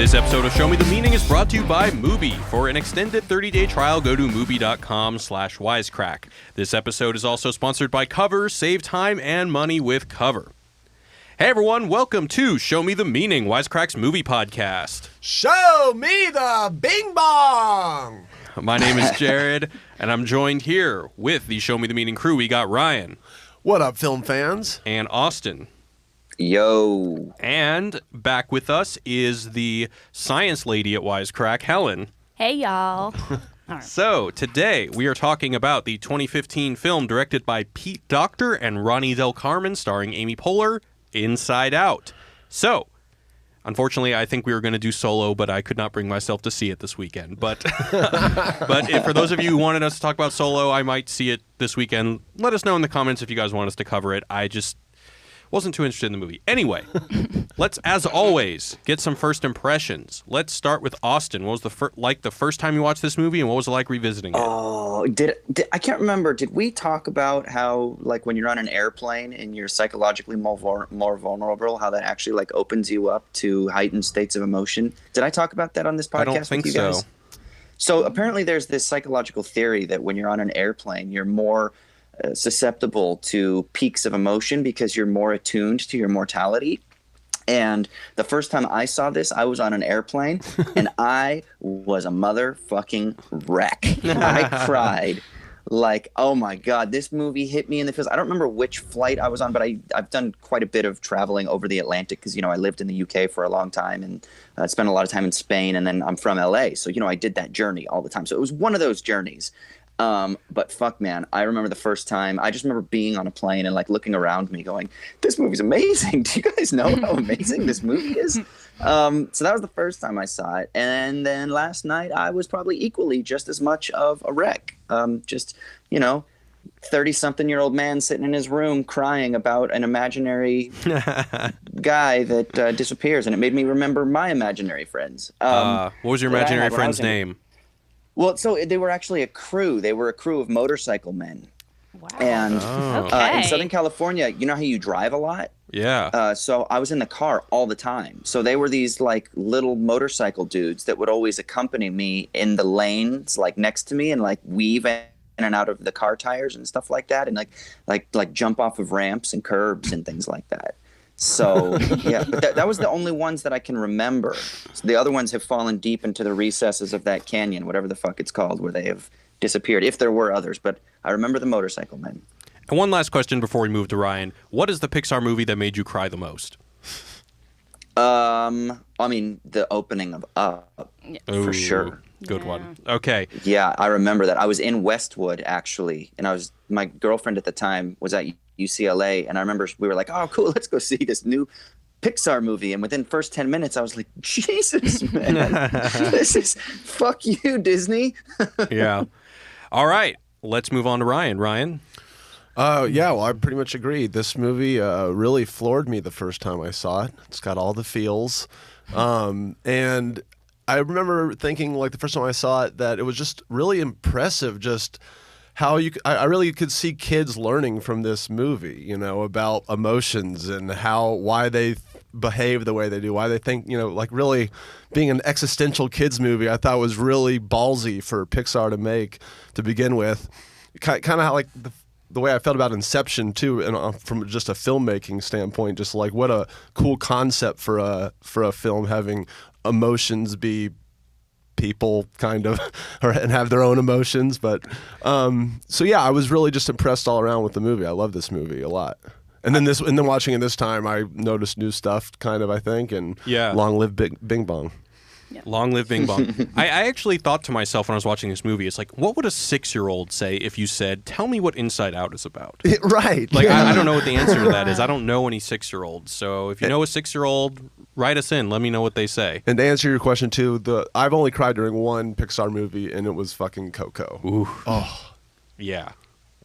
This episode of Show Me the Meaning is brought to you by Mubi. For an extended 30-day trial, go to Mubi.com/Wisecrack. This episode is also sponsored by Cover. Save time and money with Cover. Hey everyone, welcome to Show Me the Meaning, Wisecrack's movie podcast. Show me the bing bong! My name is Jared, and I'm joined here with the Show Me the Meaning crew. We got Ryan. What up, film fans? And Austin. Yo. And back with us is the science lady at Wisecrack, Helen. Hey, y'all. Right. So, today we are talking about the 2015 film directed by Pete Docter and Ronnie Carmen, starring Amy Poehler, Inside Out. So, unfortunately, I think we were going to do Solo, but I could not bring myself to see it this weekend. But for those of you who wanted us to talk about Solo, I might see it this weekend. Let us know in the comments if you guys want us to cover it. I just wasn't too interested in the movie. Anyway, let's, as always, get some first impressions. Let's start with Austin. What was the first time you watched this movie, and what was it like revisiting it? Oh, I can't remember. Did we talk about how, like, when you're on an airplane and you're psychologically more vulnerable, how that actually, like, opens you up to heightened states of emotion? Did I talk about that on this podcast? I don't think with you guys? so. So apparently there's this psychological theory that when you're on an airplane, you're more susceptible to peaks of emotion because you're more attuned to your mortality. And the first time I saw this, I was on an airplane and I was a motherfucking wreck. I cried like, oh my God, this movie hit me in the feels. I don't remember which flight I was on, but I've done quite a bit of traveling over the Atlantic because, I lived in the UK for a long time and spent a lot of time in Spain, and then I'm from LA. So, I did that journey all the time. So it was one of those journeys. But fuck, man, I remember the first time. I just remember being on a plane and like looking around me going, this movie's amazing. Do you guys know how amazing this movie is? So that was the first time I saw it. And then last night I was probably equally just as much of a wreck. 30-something-year-old man sitting in his room crying about an imaginary guy that disappears. And it made me remember my imaginary friends. What was your imaginary friend's name? Well, so they were actually a crew. They were a crew of motorcycle men. Wow. And Okay. in Southern California, you know how you drive a lot? Yeah. So I was in the car all the time. So they were these like little motorcycle dudes that would always accompany me in the lanes, like next to me, and like weave in and out of the car tires and stuff like that, and like jump off of ramps and curbs and things like that. So, yeah, but that was the only ones that I can remember. So the other ones have fallen deep into the recesses of that canyon, whatever the fuck it's called, where they have disappeared, if there were others. But I remember the motorcycle men. And one last question before we move to Ryan. What is the Pixar movie that made you cry the most? The opening of Up, for sure. Good one. Okay. Yeah, I remember that. I was in Westwood, actually, and my girlfriend at the time was at UCLA, and I remember we were like, oh, cool, let's go see this new Pixar movie. And within the first 10 minutes, I was like, Jesus, man, this is fuck you, Disney. Yeah. All right. Let's move on to Ryan. Ryan? Well, I pretty much agree. This movie really floored me the first time I saw it. It's got all the feels. And I remember thinking, like, the first time I saw it, that it was just really impressive, just how I really could see kids learning from this movie, about emotions and why they behave the way they do, why they think, like really being an existential kids movie, I thought was really ballsy for Pixar to make to begin with. Kind of like the way I felt about Inception too, and from just a filmmaking standpoint, just like what a cool concept for a film, having emotions be people kind of and have their own emotions. But so yeah, I was really just impressed all around with the movie. I love this movie a lot. And then watching it this time, I noticed new stuff, kind of, I think, and yeah. Long live Bing Bong. Yep. Long live Bing Bong. I actually thought to myself when I was watching this movie, it's like, what would a 6-year-old say if you said, tell me what Inside Out is about? Right. Like, I don't know what the answer to that is. I don't know any 6-year-olds. So if you know a 6-year-old, write us in. Let me know what they say. And to answer your question, too, I've only cried during one Pixar movie, and it was fucking Coco. Ooh. Oh. Yeah.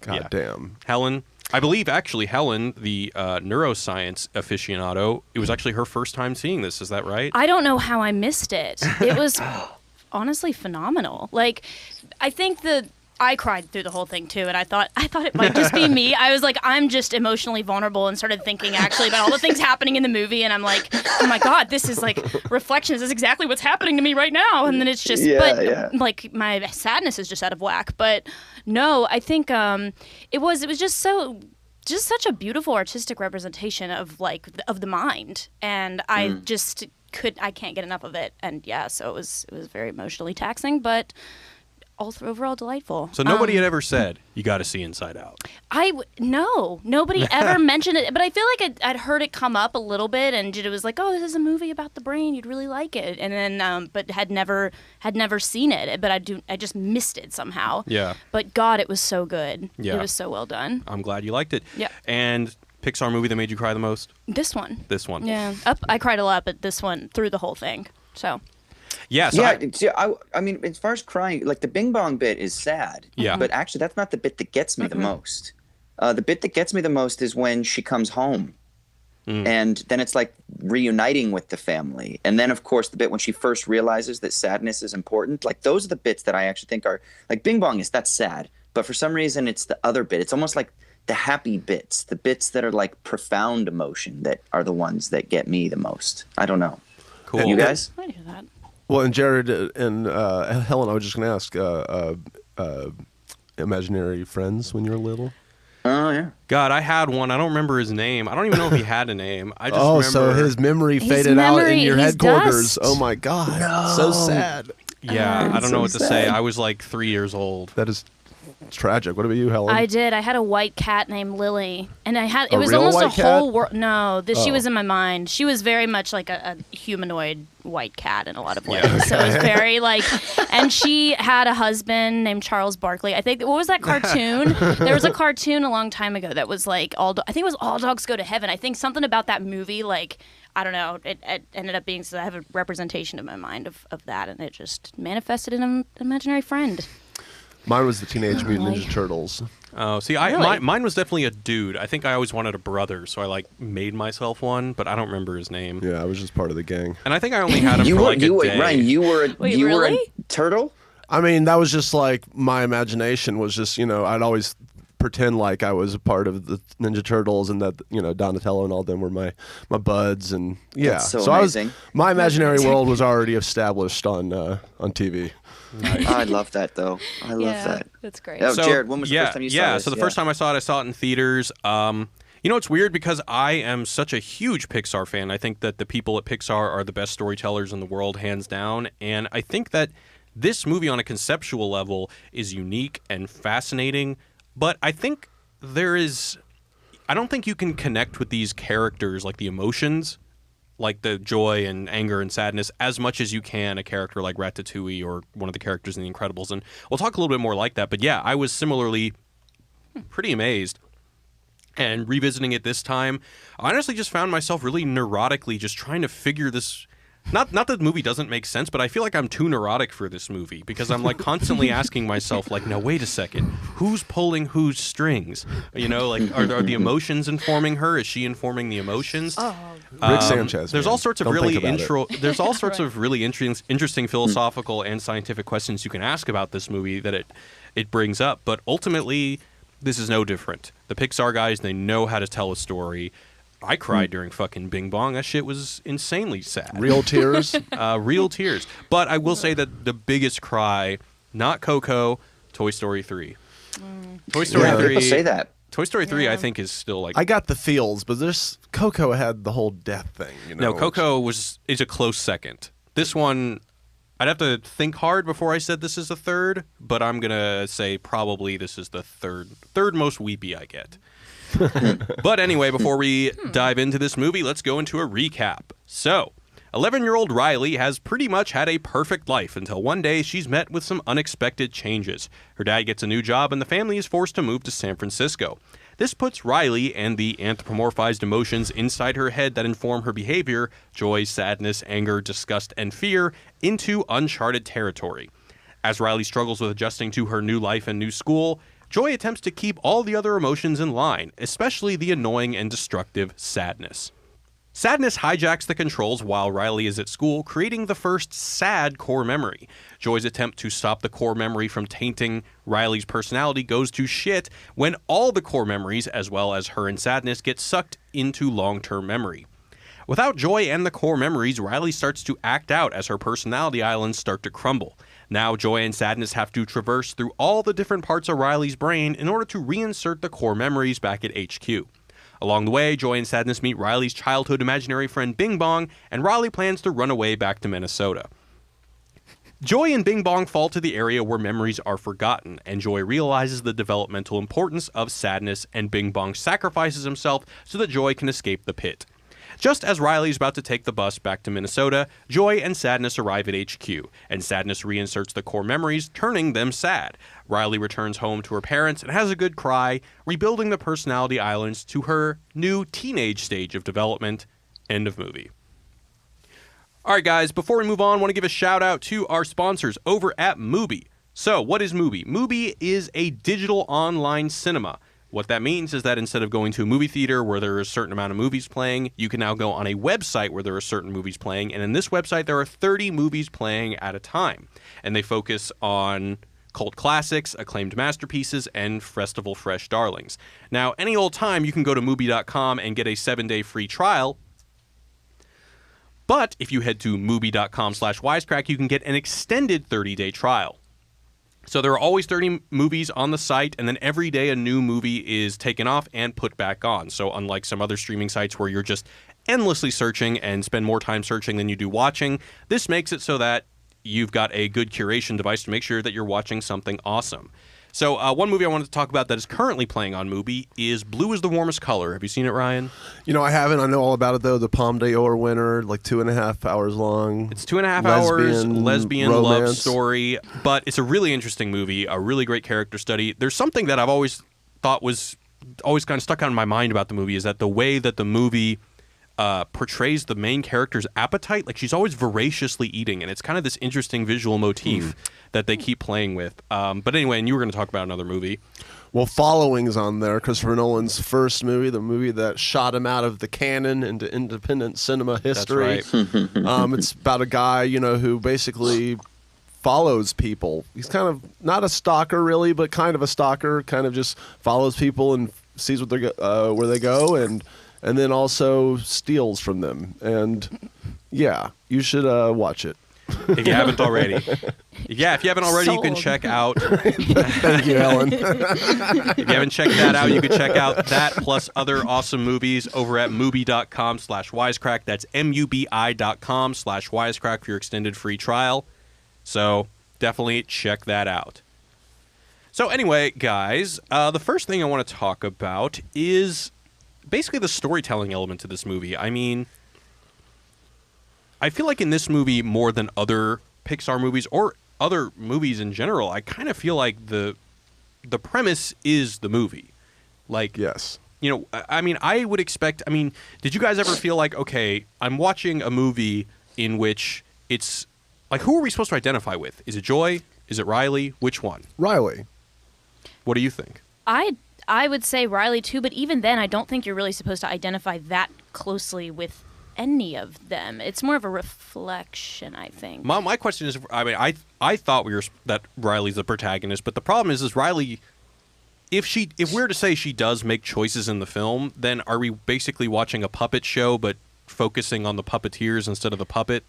God damn. Helen, I believe, actually, Helen, the neuroscience aficionado, it was actually her first time seeing this. Is that right? I don't know how I missed it. It was honestly phenomenal. Like, I think I cried through the whole thing too, and I thought it might just be me. I was like, I'm just emotionally vulnerable, and started thinking actually about all the things happening in the movie, and I'm like, oh my god, this is like reflections. This is exactly what's happening to me right now, and then it's just, like my sadness is just out of whack. But no, I think it was just such a beautiful artistic representation of the mind, and I can't get enough of it, and yeah, so it was very emotionally taxing, but overall delightful. So nobody had ever said, you got to see Inside Out. No, nobody ever mentioned it, but I feel like I'd heard it come up a little bit, and it was like, oh, this is a movie about the brain, you'd really like it, and then but had never seen it, but I just missed it somehow. Yeah. But God, it was so good. Yeah. It was so well done. I'm glad you liked it. Yeah. And Pixar movie that made you cry the most? This one. Yeah. I cried a lot, but this one through the whole thing. So. Yeah. So I mean, as far as crying, like the Bing Bong bit is sad. Yeah. But actually, that's not the bit that gets me the most. The bit that gets me the most is when she comes home. And then it's like reuniting with the family. And then, of course, the bit when she first realizes that sadness is important. Like, those are the bits that I actually think are, like, Bing Bong that's sad. But for some reason, it's the other bit. It's almost like the happy bits, the bits that are like profound emotion that are the ones that get me the most. I don't know. Cool. You guys? I hear that. Well, and Jared and Helen, I was just going to ask, imaginary friends when you were little? Oh, yeah. God, I had one. I don't remember his name. I don't even know if he had a name. I just remember. remember. So his memory faded out in your he's headquarters. dust. Oh, my God. So sad. Yeah, I don't know what to sad. say. I was like 3 years old. That is tragic. What about you, Helen? I did. I had a white cat named Lily, and it A was real almost a white cat? whole world. No, she Oh. was in my mind. She was very much like a humanoid white cat in a lot of ways. Yeah. So it was very like, and she had a husband named Charles Barkley. I think, what was that cartoon? There was a cartoon a long time ago that was like I think it was All Dogs Go to Heaven. I think something about that movie, like, I don't know, it ended up being, so I have a representation in my mind of that, and it just manifested in an imaginary friend. Mine was the Teenage Mutant Ninja Turtles. Oh, see, Really? mine was definitely a dude. I think I always wanted a brother, so I like made myself one, but I don't remember his name. Yeah, I was just part of the gang. And I think I only had him for like a day. Ryan, you were Wait, you were really? a turtle? I mean, that was just like my imagination was just, I'd always pretend like I was a part of the Ninja Turtles and that, Donatello and all them were my buds. And yeah, That's so amazing. My imaginary world was already established on TV. Nice. I love that, though. I love that. That's great. Oh, Jared, when was the first time you saw Yeah, this? so the first time I saw it in theaters. It's weird because I am such a huge Pixar fan. I think that the people at Pixar are the best storytellers in the world, hands down. And I think that this movie on a conceptual level is unique and fascinating. But I think I don't think you can connect with these characters, like the emotions, like the joy and anger and sadness, as much as you can a character like Ratatouille or one of the characters in The Incredibles. And we'll talk a little bit more like that. But yeah, I was similarly pretty amazed. And revisiting it this time, I honestly just found myself really neurotically just trying to figure this. Not that the movie doesn't make sense, but I feel like I'm too neurotic for this movie because I'm like constantly asking myself, like, now wait a second, who's pulling whose strings? Like are the emotions informing her? Is she informing the emotions? Rick Sanchez. There's man. all sorts of Don't really think about it. There's all sorts of really interesting philosophical and scientific questions you can ask about this movie that it brings up. But ultimately, this is no different. The Pixar guys, they know how to tell a story. I cried during fucking Bing Bong. That shit was insanely sad. Real tears. Real tears. But I will say that the biggest cry, not Coco, Toy Story 3. Toy Story Yeah, 3. People say that. Toy Story 3, Yeah. I think, is still like. I got the feels, but Coco had the whole death thing. No, Coco is a close second. This one, I'd have to think hard before I said this is the third, but I'm gonna say probably this is the third most weepy I get. But anyway, before we dive into this movie, let's go into a recap. So, 11-year-old Riley has pretty much had a perfect life until one day she's met with some unexpected changes. Her dad gets a new job and the family is forced to move to San Francisco. This puts Riley and the anthropomorphized emotions inside her head that inform her behavior, joy, sadness, anger, disgust, and fear, into uncharted territory. As Riley struggles with adjusting to her new life and new school, Joy attempts to keep all the other emotions in line, especially the annoying and destructive sadness. Sadness hijacks the controls while Riley is at school, creating the first sad core memory. Joy's attempt to stop the core memory from tainting Riley's personality goes to shit when all the core memories, as well as her and Sadness, get sucked into long-term memory. Without Joy and the core memories, Riley starts to act out as her personality islands start to crumble. Now Joy and Sadness have to traverse through all the different parts of Riley's brain in order to reinsert the core memories back at HQ. Along the way, Joy and Sadness meet Riley's childhood imaginary friend Bing Bong, and Riley plans to run away back to Minnesota. Joy and Bing Bong fall to the area where memories are forgotten, and Joy realizes the developmental importance of Sadness, and Bing Bong sacrifices himself so that Joy can escape the pit. Just as Riley is about to take the bus back to Minnesota, Joy and Sadness arrive at HQ, and Sadness reinserts the core memories, turning them sad. Riley returns home to her parents and has a good cry, rebuilding the personality islands to her new teenage stage of development. End of movie. All right, guys, before we move on, I want to give a shout out to our sponsors over at Mubi. So, what is Mubi? Mubi is a digital online cinema. What that means is that instead of going to a movie theater where there are a certain amount of movies playing, you can now go on a website where there are certain movies playing, and in this website there are 30 movies playing at a time. And they focus on cult classics, acclaimed masterpieces, and festival fresh darlings. Now, any old time you can go to Mubi.com and get a 7-day free trial, but if you head to Mubi.com/Wisecrack, you can get an extended 30-day trial. So there are always 30 movies on the site, and then every day a new movie is taken off and put back on. So unlike some other streaming sites where you're just endlessly searching and spend more time searching than you do watching, this makes it so that you've got a good curation device to make sure that you're watching something awesome. So one movie I wanted to talk about that is currently playing on Mubi is Blue is the Warmest Color. Have you seen it, Ryan? You know, I haven't. I know all about it, though. The Palme d'Or winner, like 2.5 hours long. It's 2.5 hours, lesbian love romance. story, but it's a really interesting movie, a really great character study. There's something that I've always thought was always kind of stuck out in my mind about the movie is that the way that the movie portrays the main character's appetite, like she's always voraciously eating, and it's kind of this interesting visual motif that they keep playing with. But anyway, and you were going to talk about another movie. Well, Following's on there, Christopher Nolan's first movie, the movie that shot him out of the canon into independent cinema history. That's right. It's about a guy, you know, who basically follows people. He's kind of not a stalker, really, but kind of a stalker. Kind of just follows people and sees what where they go, and then also steals from them. And yeah, you should watch it. If you haven't already. Yeah, if you haven't already, you can check out... Thank you, Helen. If you haven't checked that out, you can check out that plus other awesome movies over at Mubi.com/Wisecrack. That's MUBI.com/Wisecrack for your extended free trial. So definitely check that out. So anyway, guys, the first thing I want to talk about is basically the storytelling element to this movie. I mean, I feel like in this movie, more than other Pixar movies or other movies in general, I kind of feel like the premise is the movie. Like, Yes. you know, I mean, I would expect, I mean, did you guys ever feel like, okay, I'm watching a movie in which it's, like, who are we supposed to identify with? Is it Joy? Is it Riley? Which one? Riley. What do you think? I would say Riley too, but even then, I don't think you're really supposed to identify that closely with any of them. It's more of a reflection, I think. My question is, I mean, I thought that Riley's the protagonist, but the problem is Riley, if we're to say she does make choices in the film, then are we basically watching a puppet show but focusing on the puppeteers instead of the puppet?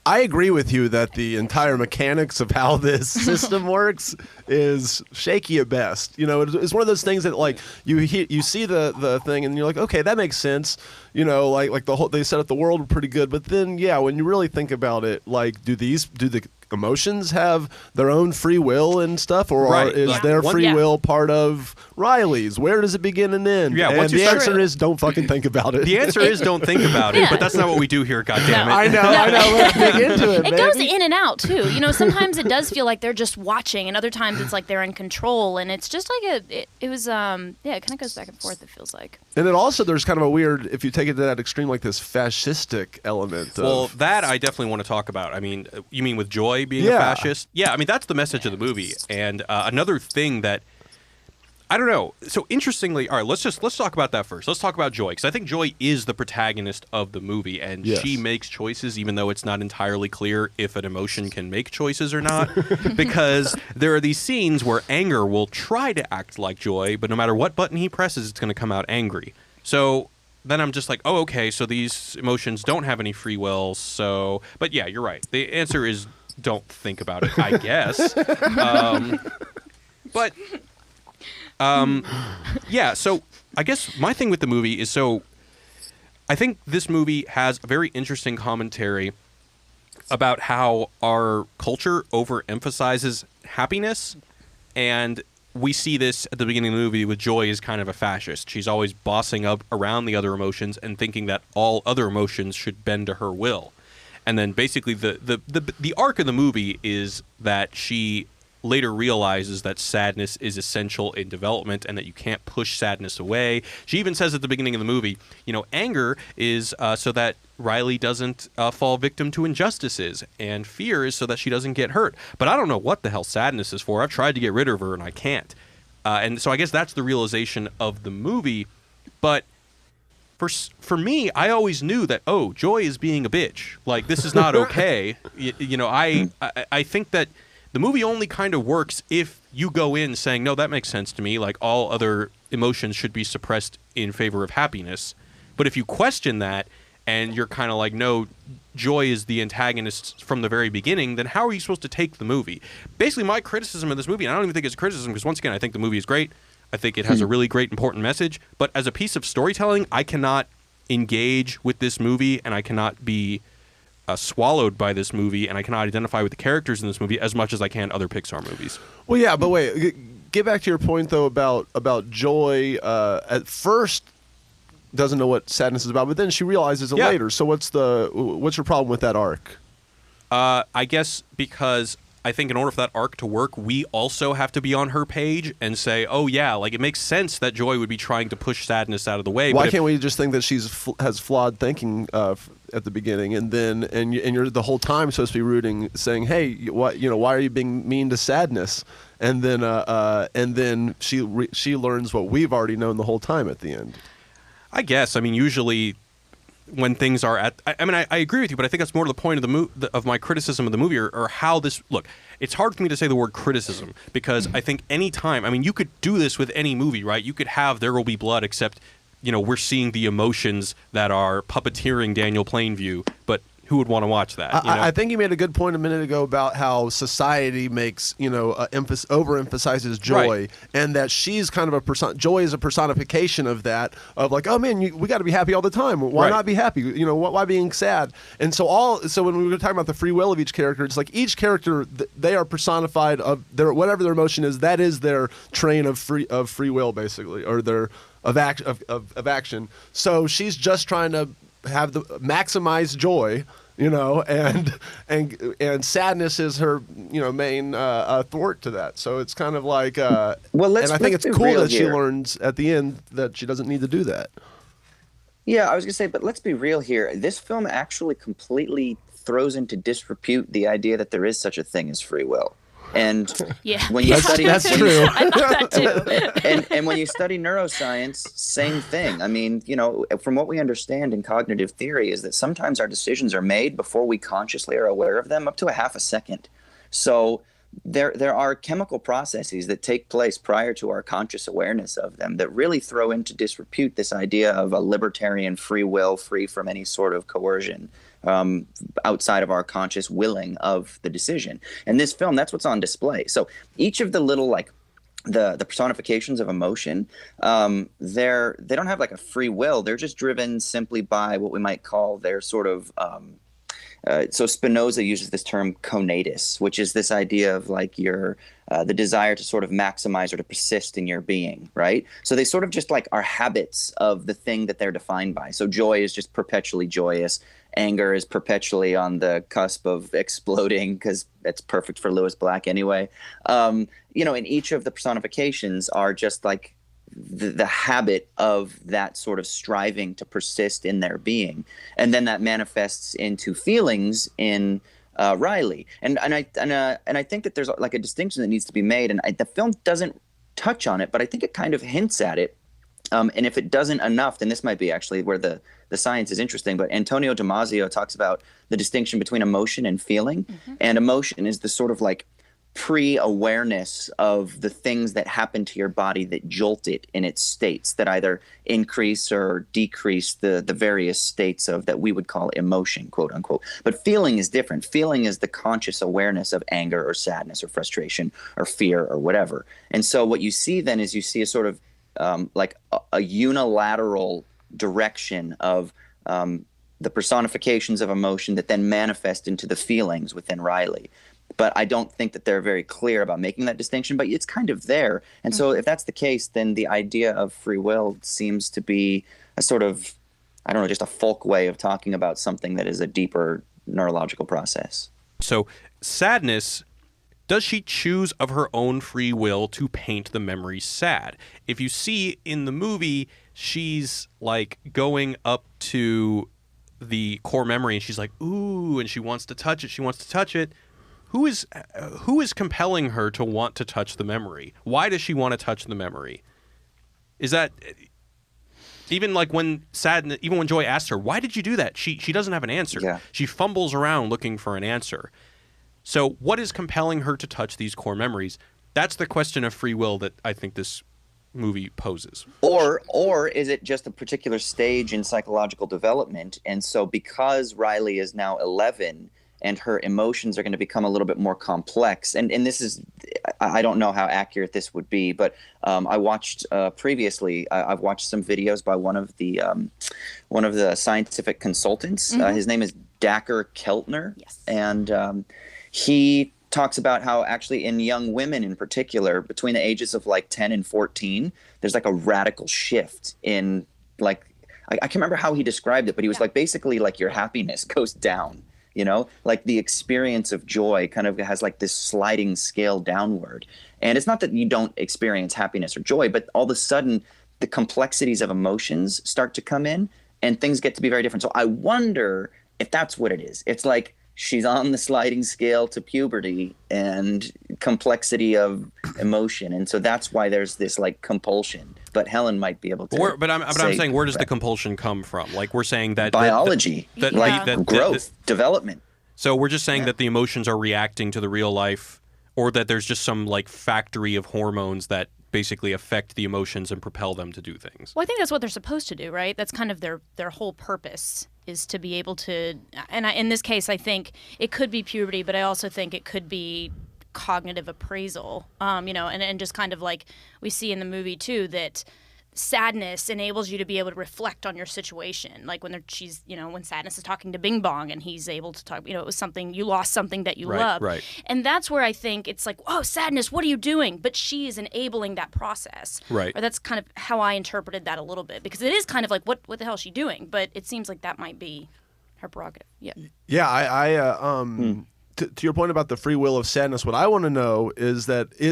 I agree with you that the entire mechanics of how this system works is shaky at best. You know, it's one of those things that, like, you see the thing and you're like, okay, that makes sense. You know, like the whole, they set up the world pretty good, but then yeah, when you really think about it, like, do the emotions have their own free will and stuff, or Right. is Yeah. their free Yeah. will part of Riley's? Where does it begin and end? Yeah, and once you the start- answer is don't fucking think about it. The answer is don't think about it, Yeah. but that's not what we do here, goddammit. I know. Let's dig into it, It baby. goes in and out too. You know, sometimes it does feel like they're just watching, and other times it's like they're in control, and it's just like it was it kind of goes back and forth. It feels like. And then also there's kind of a weird, if you take it to that extreme, like this fascistic element. Well, of, that I definitely want to talk about. I mean, you mean with Joy being a Yeah. fascist? Yeah, I mean, that's the message of the movie. And another thing that I don't know. So interestingly, all right, let's talk about that first. Let's talk about Joy, because I think Joy is the protagonist of the movie, and she makes choices even though it's not entirely clear if an emotion can make choices or not. Because there are these scenes where Anger will try to act like Joy, but no matter what button he presses, it's going to come out angry. So then I'm just like, oh, okay, so these emotions don't have any free will. So, but yeah, you're right. The answer is don't think about it, I guess. But yeah, so I guess my thing with the movie is, so I think this movie has a very interesting commentary about how our culture overemphasizes happiness, and we see this at the beginning of the movie with Joy as kind of a fascist. She's always bossing up around the other emotions and thinking that all other emotions should bend to her will. And then basically the arc of the movie is that she later realizes that sadness is essential in development and that you can't push sadness away. She even says at the beginning of the movie, anger is so that Riley doesn't fall victim to injustices, and fear is so that she doesn't get hurt. But I don't know what the hell sadness is for. I've tried to get rid of her and I can't. And so I guess that's the realization of the movie. But for me, I always knew that, Joy is being a bitch. Like, this is not okay. I think that the movie only kind of works if you go in saying, no, that makes sense to me. Like, all other emotions should be suppressed in favor of happiness. But if you question that and you're kind of like, no, Joy is the antagonist from the very beginning, then how are you supposed to take the movie? Basically, my criticism of this movie, and I don't even think it's a criticism because, once again, I think the movie is great. I think it has a really great, important message. But as a piece of storytelling, I cannot engage with this movie, and I cannot be swallowed by this movie, and I cannot identify with the characters in this movie as much as I can other Pixar movies. Well, yeah, but wait, get back to your point though about Joy. At first, doesn't know what sadness is about, but then she realizes it later. So what's your problem with that arc? I guess because I think in order for that arc to work, we also have to be on her page and say, oh yeah, like it makes sense that Joy would be trying to push sadness out of the way. Why can't we just think that she's has flawed thinking at the beginning, and you're the whole time supposed to be rooting, saying, hey, why are you being mean to sadness? And then she learns what we've already known the whole time at the end. I guess. I mean, usually when things are at, I agree with you, but I think that's more to the point of of my criticism of the movie, or how this, look, it's hard for me to say the word criticism, because I think any time, you could do this with any movie, right? You could have There Will Be Blood, except, we're seeing the emotions that are puppeteering Daniel Plainview, but who would want to watch that? I think you made a good point a minute ago about how society makes, overemphasizes joy, right, and that she's kind of joy is a personification of that, of like, oh man, we got to be happy all the time. Why not be happy? Why being sad? And so when we were talking about the free will of each character, it's like each character, they are personified of whatever their emotion is. That is their train of free will, basically, or their of action. So she's just trying to maximize joy, and sadness is her, main thwart to that. So it's kind of like, and I think it's cool that she learns at the end that she doesn't need to do that. Yeah, I was gonna say, but let's be real here. This film actually completely throws into disrepute the idea that there is such a thing as free will. And when you study, that's true. I thought that too. and when you study neuroscience, same thing. From what we understand in cognitive theory is that sometimes our decisions are made before we consciously are aware of them, up to a half a second. So there are chemical processes that take place prior to our conscious awareness of them that really throw into disrepute this idea of a libertarian free will, free from any sort of coercion outside of our conscious willing of the decision. And this film, that's what's on display. So each of the little, like, the personifications of emotion, they don't have like a free will. They're just driven simply by what we might call their sort of so Spinoza uses this term conatus, which is this idea of like your the desire to sort of maximize or to persist in your being, right? So they sort of just like are habits of the thing that they're defined by. So joy is just perpetually joyous. Anger is perpetually on the cusp of exploding because it's perfect for Lewis Black anyway. And each of the personifications are just like the habit of that sort of striving to persist in their being, and then that manifests into feelings in Riley. And I think that there's like a distinction that needs to be made, and the film doesn't touch on it, but I think it kind of hints at it. And if it doesn't enough, then this might be actually where the science is interesting. But Antonio Damasio talks about the distinction between emotion and feeling. And emotion is the sort of like pre-awareness of the things that happen to your body that jolt it in its states, that either increase or decrease the various states of that we would call emotion, quote unquote. But feeling is different. Feeling is the conscious awareness of anger or sadness or frustration or fear or whatever. And so what you see then is you see a sort of like a unilateral direction of the personifications of emotion that then manifest into the feelings within Riley. But I don't think that they're very clear about making that distinction, but it's kind of there. And so if that's the case, then the idea of free will seems to be a sort of, I don't know, just a folk way of talking about something that is a deeper neurological process. So sadness, does she choose of her own free will to paint the memory sad? If you see in the movie, she's like going up to the core memory and she's like, ooh, and she wants to touch it. She wants to touch it. Who is compelling her to want to touch the memory? Why does she want to touch the memory? Is that even like when Joy asks her, why did you do that? She doesn't have an answer. Yeah. She fumbles around looking for an answer. So what is compelling her to touch these core memories? That's the question of free will that I think this movie poses. Or is it just a particular stage in psychological development? And so because Riley is now 11 and her emotions are going to become a little bit more complex, and this is, I don't know how accurate this would be, but I watched previously, I've watched some videos by one of the scientific consultants. His name is Docter Keltner. Yes. And he talks about how actually in young women in particular, between the ages of like 10 and 14, there's like a radical shift in like, I can't remember how he described it, but he was like, basically like your happiness goes down, you know, like the experience of joy kind of has like this sliding scale downward. And it's not that you don't experience happiness or joy, but all of a sudden the complexities of emotions start to come in and things get to be very different. So I wonder if that's what it is. It's like, she's on the sliding scale to puberty and complexity of emotion. And so that's why there's this like compulsion. But Helen might be able to. But I'm saying, where does the compulsion come from? Like we're saying that biology, growth, development. So we're just saying that the emotions are reacting to the real life, or that there's just some like factory of hormones that basically affect the emotions and propel them to do things. Well, I think that's what they're supposed to do, right? That's kind of their whole purpose, is to be able to, and in this case, I think it could be puberty, but I also think it could be cognitive appraisal, and just kind of like we see in the movie too, that sadness enables you to be able to reflect on your situation. Like when when Sadness is talking to Bing Bong and he's able to talk, it was something, you lost something that you love. Right. And that's where I think it's like, oh, Sadness, what are you doing? But she is enabling that process. Right. Or that's kind of how I interpreted that a little bit, because it is kind of like, what the hell is she doing? But it seems like that might be her prerogative. Yeah. Yeah, to your point about the free will of sadness, what I want to know is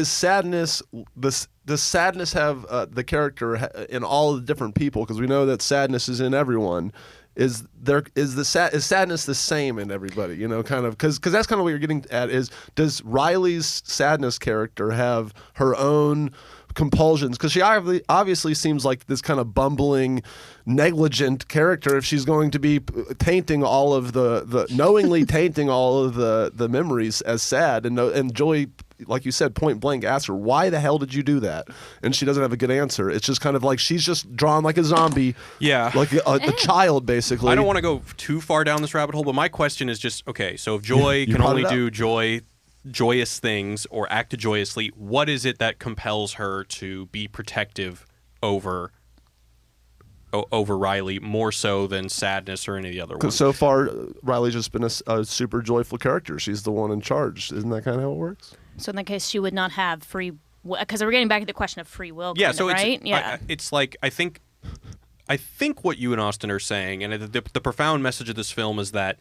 sadness, does sadness have the character in all the different people? Because we know that sadness is in everyone. Is sadness the same in everybody? Kind of, because that's kind of what you're getting at. Is does Riley's sadness character have her own compulsions? Because she obviously seems like this kind of bumbling, negligent character if she's going to be tainting all of knowingly tainting all of the memories as sad. And Joy, like you said, point blank asks her, why the hell did you do that? And she doesn't have a good answer. It's just kind of like she's just drawn like a zombie. Yeah. Like a child, basically. I don't want to go too far down this rabbit hole, but my question is just, okay, so if Joy can only do joyous things or act joyously, what is it that compels her to be protective over Riley more so than sadness or any of the other ones? Because so far, Riley's just been a super joyful character. She's the one in charge. Isn't that kind of how it works? So in that case, she would not have free will, because we're getting back to the question of free will. Right? It's like I think what you and Austin are saying, and the profound message of this film is that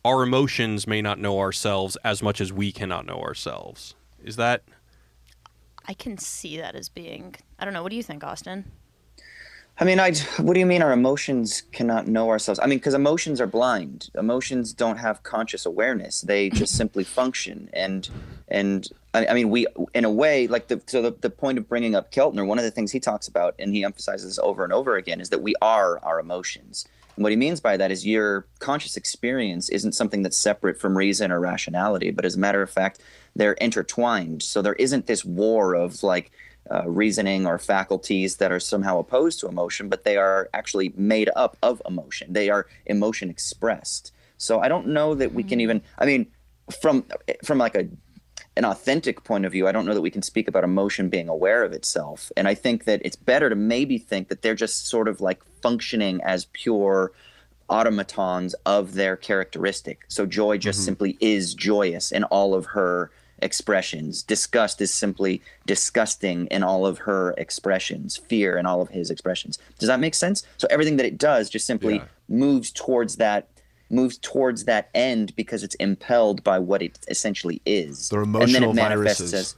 our emotions may not know ourselves as much as we cannot know ourselves. Is that? I can see that as being. I don't know. What do you think, Austin? I mean, what do you mean our emotions cannot know ourselves? I mean, because emotions are blind. Emotions don't have conscious awareness. They just simply function. And I mean, we, in a way, like the point of bringing up Keltner, one of the things he talks about, and he emphasizes over and over again, is that we are our emotions. And what he means by that is your conscious experience isn't something that's separate from reason or rationality, but as a matter of fact, they're intertwined. So there isn't this war of like reasoning or faculties that are somehow opposed to emotion, but they are actually made up of emotion. They are emotion expressed. So I don't know that we can even, I mean, from like an authentic point of view, I don't know that we can speak about emotion being aware of itself. And I think that it's better to maybe think that they're just sort of like functioning as pure automatons of their characteristic. So joy just simply is joyous in all of her expressions. Disgust is simply disgusting in all of her expressions. Fear in all of his expressions. Does that make sense? So everything that it does just simply moves towards that end because it's impelled by what it essentially is. They're emotional and then it manifests viruses.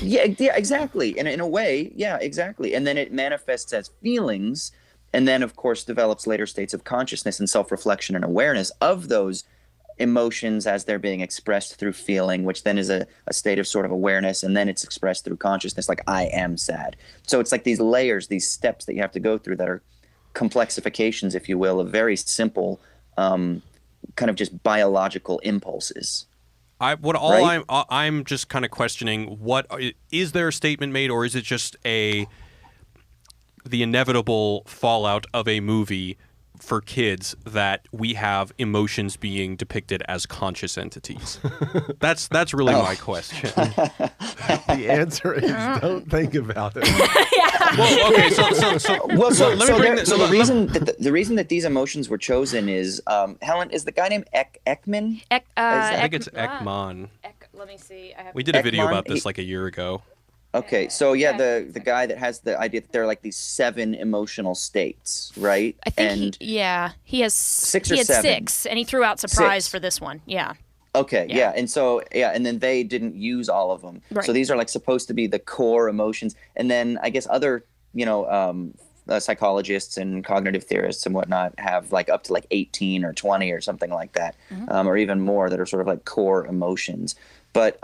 yeah, exactly. And in a way, yeah, exactly. And then it manifests as feelings, and then of course develops later states of consciousness and self-reflection and awareness of those emotions as they're being expressed through feeling, which then is a state of sort of awareness, and then it's expressed through consciousness, like I am sad. So it's like these layers, these steps that you have to go through that are complexifications, if you will, of very simple kind of just biological impulses. I'm just kind of questioning, what is there a statement made, or is it just the inevitable fallout of a movie for kids that we have emotions being depicted as conscious entities? That's really my question. The answer is don't think about it. Well, okay, so let me bring this. So the reason that these emotions were chosen is Helen, is the guy named Ekman? I think it's Ekman. Let me see. We did a video Ekman, about this like a year ago. Okay, so yeah, the guy that has the idea that there are like these 7 emotional states, right? I think he has 6 or he had 7. 6, and he threw out surprise 6. for this one. Yeah. Okay, Yeah. yeah, and so and then they didn't use all of them. Right. So these are like supposed to be the core emotions, and then I guess other psychologists and cognitive theorists and whatnot have like up to like 18 or 20 or something like that, or even more, that are sort of like core emotions. But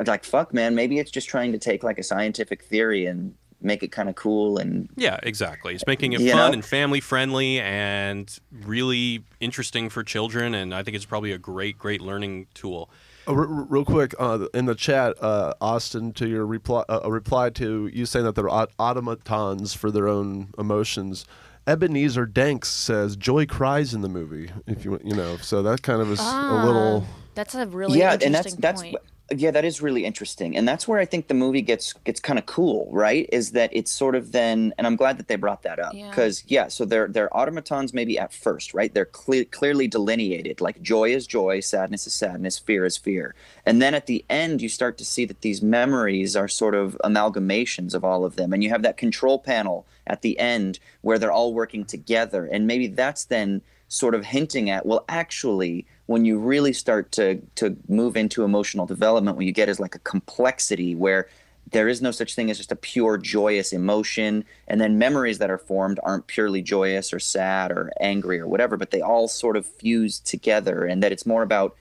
like, fuck, man, maybe it's just trying to take like a scientific theory and make it kind of cool. And yeah, exactly. It's making it fun and family friendly and really interesting for children, and I think it's probably a great learning tool. Real quick, in the chat, Austin, to your reply to you saying that they're automatons for their own emotions, Ebenezer Danks says Joy cries in the movie. If you know, so that kind of is a little. That's a really interesting point. Yeah, that is really interesting. And that's where I think the movie gets kind of cool, right? Is that it's sort of then, and I'm glad that they brought that up, because so they're automatons maybe at first, right? They're clearly delineated, like joy is joy, sadness is sadness, fear is fear. And then at the end, you start to see that these memories are sort of amalgamations of all of them. And you have that control panel at the end where they're all working together. And maybe that's then sort of hinting at, well, actually, when you really start to move into emotional development, what you get is like a complexity where there is no such thing as just a pure joyous emotion, and then memories that are formed aren't purely joyous or sad or angry or whatever, but they all sort of fuse together, and that it's more about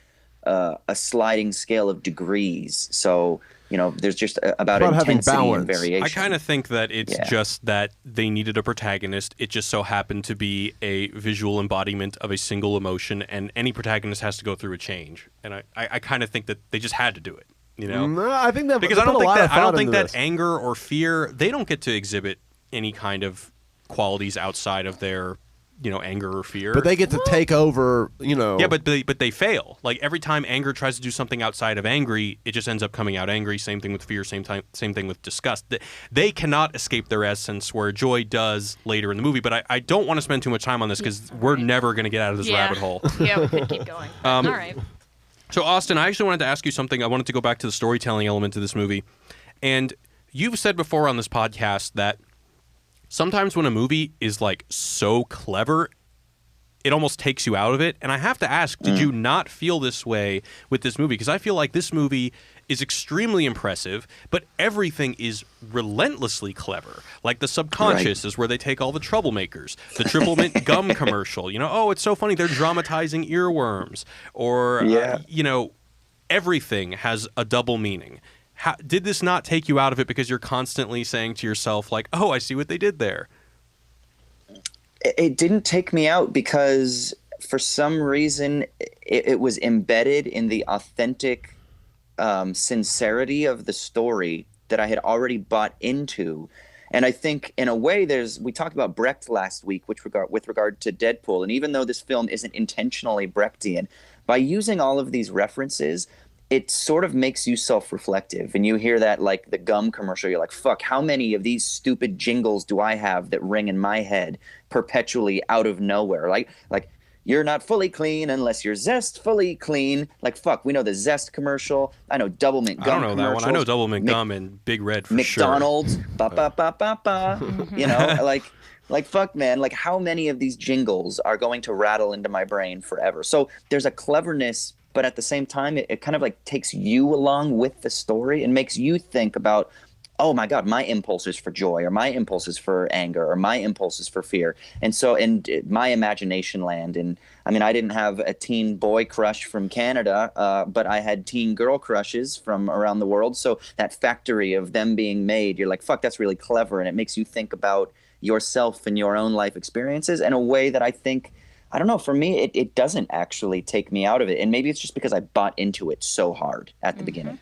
a sliding scale of degrees. So, there's just about intensity and variation. I kind of think that it's just that they needed a protagonist. It just so happened to be a visual embodiment of a single emotion, and any protagonist has to go through a change. And I kind of think that they just had to do it. No, I think that because I don't think that anger or fear, they don't get to exhibit any kind of qualities outside of their anger or fear. But they get to take over, Yeah, but they fail. Like every time anger tries to do something outside of angry, it just ends up coming out angry. Same thing with fear, same thing with disgust. They cannot escape their essence, where joy does later in the movie. But I don't want to spend too much time on this because we're never going to get out of this rabbit hole. Yeah, we could keep going. All right. So Austin, I actually wanted to ask you something. I wanted to go back to the storytelling element of this movie. And you've said before on this podcast that sometimes when a movie is like so clever, it almost takes you out of it. And I have to ask, did you not feel this way with this movie? Because I feel like this movie is extremely impressive, but everything is relentlessly clever. Like the subconscious is where they take all the troublemakers. The Triple Mint gum commercial, oh, it's so funny. They're dramatizing earworms. Or, everything has a double meaning. Did this not take you out of it because you're constantly saying to yourself, like, oh, I see what they did there? It didn't take me out because for some reason it was embedded in the authentic sincerity of the story that I had already bought into. And I think in a way we talked about Brecht last week with regard to Deadpool. And even though this film isn't intentionally Brechtian, by using all of these references, it sort of makes you self-reflective. And you hear that, like the gum commercial, you're like, fuck, how many of these stupid jingles do I have that ring in my head perpetually out of nowhere? Like you're not fully clean unless you're zestfully clean. Like, fuck, we know the Zest commercial. I know Double Mint Gum. I don't know that one. I know Double Mint Gum and Big Red for McDonald's, sure. ba ba ba ba ba. You know, like fuck, man. Like, how many of these jingles are going to rattle into my brain forever? So there's a cleverness, but at the same time, it kind of like takes you along with the story and makes you think about, oh my God, my impulse is for joy, or my impulse is for anger, or my impulse is for fear. And so in my imagination land, and I mean, I didn't have a teen boy crush from Canada, but I had teen girl crushes from around the world. So that factory of them being made, you're like, fuck, that's really clever. And it makes you think about yourself and your own life experiences in a way that I think, I don't know, for me, it doesn't actually take me out of it. And maybe it's just because I bought into it so hard at the beginning.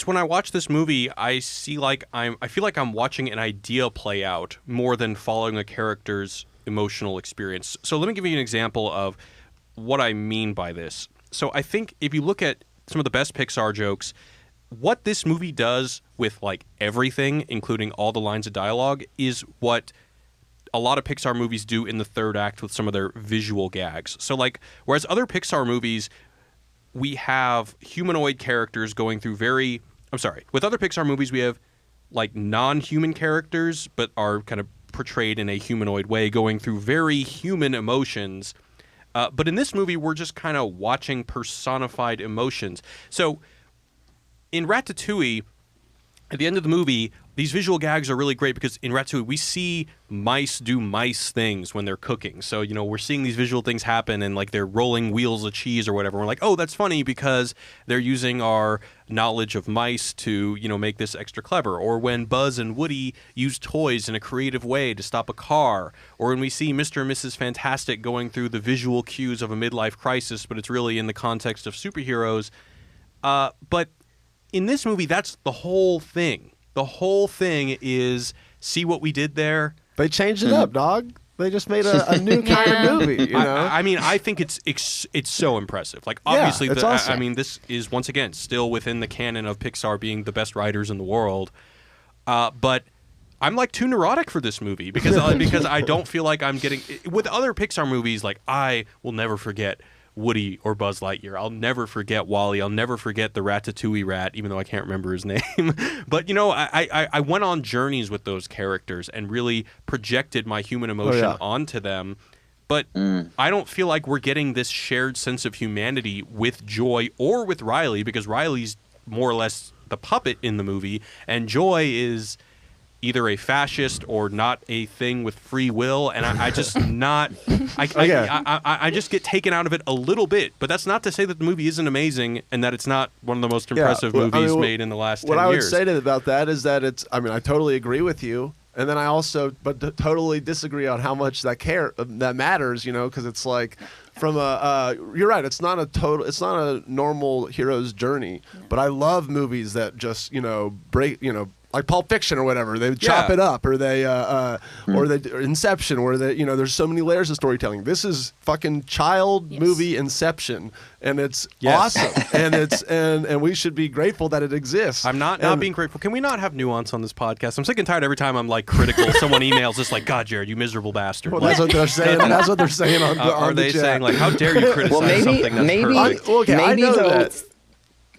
When I watch this movie, I feel like I'm watching an idea play out more than following a character's emotional experience. So let me give you an example of what I mean by this. So I think if you look at some of the best Pixar jokes, what this movie does with like everything, including all the lines of dialogue, is what a lot of Pixar movies do in the third act with some of their visual gags. So like, whereas other Pixar movies, we have humanoid characters going through with other Pixar movies, we have like non-human characters, but are kind of portrayed in a humanoid way, going through very human emotions. But in this movie, we're just kind of watching personified emotions. So in Ratatouille, at the end of the movie, these visual gags are really great because in Ratatouille, we see mice do mice things when they're cooking. So, you know, we're seeing these visual things happen and like they're rolling wheels of cheese or whatever. We're like, oh, that's funny because they're using our knowledge of mice to, you know, make this extra clever. Or when Buzz and Woody use toys in a creative way to stop a car. Or when we see Mr. and Mrs. Fantastic going through the visual cues of a midlife crisis, but it's really in the context of superheroes. But in this movie, that's the whole thing. The whole thing is, see what we did there? They changed it up, dog. They just made a new kind of movie, you know? I mean, I think it's so impressive. Like, obviously, it's awesome. I mean, this is, once again, still within the canon of Pixar being the best writers in the world. But I'm, like, too neurotic for this movie because I don't feel like I'm getting... With other Pixar movies, like, I will never forget Woody or Buzz Lightyear. I'll never forget Wally. I'll never forget the Ratatouille rat, even though I can't remember his name. But, you know, I went on journeys with those characters and really projected my human emotion onto them. But I don't feel like we're getting this shared sense of humanity with Joy or with Riley, because Riley's more or less the puppet in the movie, and Joy is either a fascist or not a thing with free will, and I just not... I just get taken out of it a little bit, but that's not to say that the movie isn't amazing and that it's not one of the most impressive movies made in the last 10 years. What I would say about that is that it's... I mean, I totally agree with you, and then I also totally disagree on how much that matters, you know, because it's like... From you're right. It's not a normal hero's journey. But I love movies that just, you know, break, you know, like Pulp Fiction or whatever. They chop it up, or they or Inception, where they, you know, there's so many layers of storytelling. This is fucking child movie Inception, and it's awesome, and it's and we should be grateful that it exists. I'm not being grateful. Can we not have nuance on this podcast? I'm sick and tired every time I'm like critical. Someone emails us like, "God, Jared, you miserable bastard." Well, that's what they're saying. That's what they're saying on are the they chat. saying like, "How dare you criticize something that's perfect?" I know that.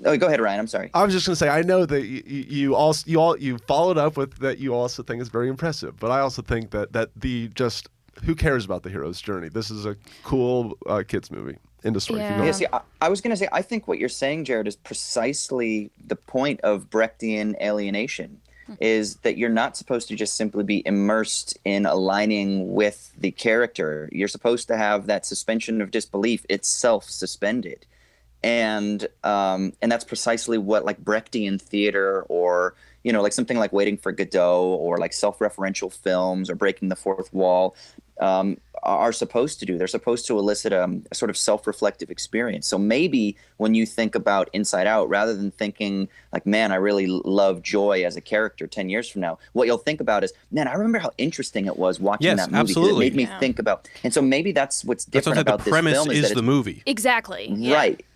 Oh, go ahead, Ryan. I'm sorry. I was just going to say, I know that you followed up with that. You also think is very impressive, but I also think that who cares about the hero's journey? This is a cool kids movie. End of story. Yeah, see, I was going to say, I think what you're saying, Jared, is precisely the point of Brechtian alienation. Is that you're not supposed to just simply be immersed in aligning with the character. You're supposed to have that suspension of disbelief itself suspended. and that's precisely what like Brechtian theater, or like something like Waiting for Godot, or like self-referential films, or Breaking the Fourth Wall, are supposed to do. They're supposed to elicit a sort of self-reflective experience. So maybe when you think about Inside Out, rather than thinking like, man, I really love Joy as a character 10 years from now, what you'll think about is, man, I remember how interesting it was watching that movie. Absolutely. It made me think about, and so maybe that's what's different about the premise this film is the movie. Exactly.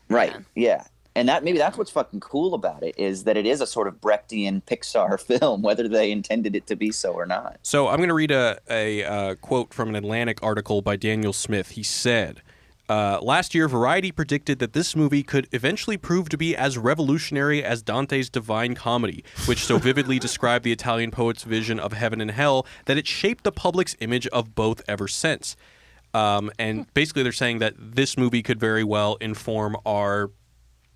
Right. Yeah. And that maybe that's what's fucking cool about it, is that it is a sort of Brechtian Pixar film, whether they intended it to be so or not. So I'm going to read a quote from an Atlantic article by Daniel Smith. He said, last year, Variety predicted that this movie could eventually prove to be as revolutionary as Dante's Divine Comedy, which so vividly described the Italian poet's vision of heaven and hell that it shaped the public's image of both ever since. And basically they're saying that this movie could very well inform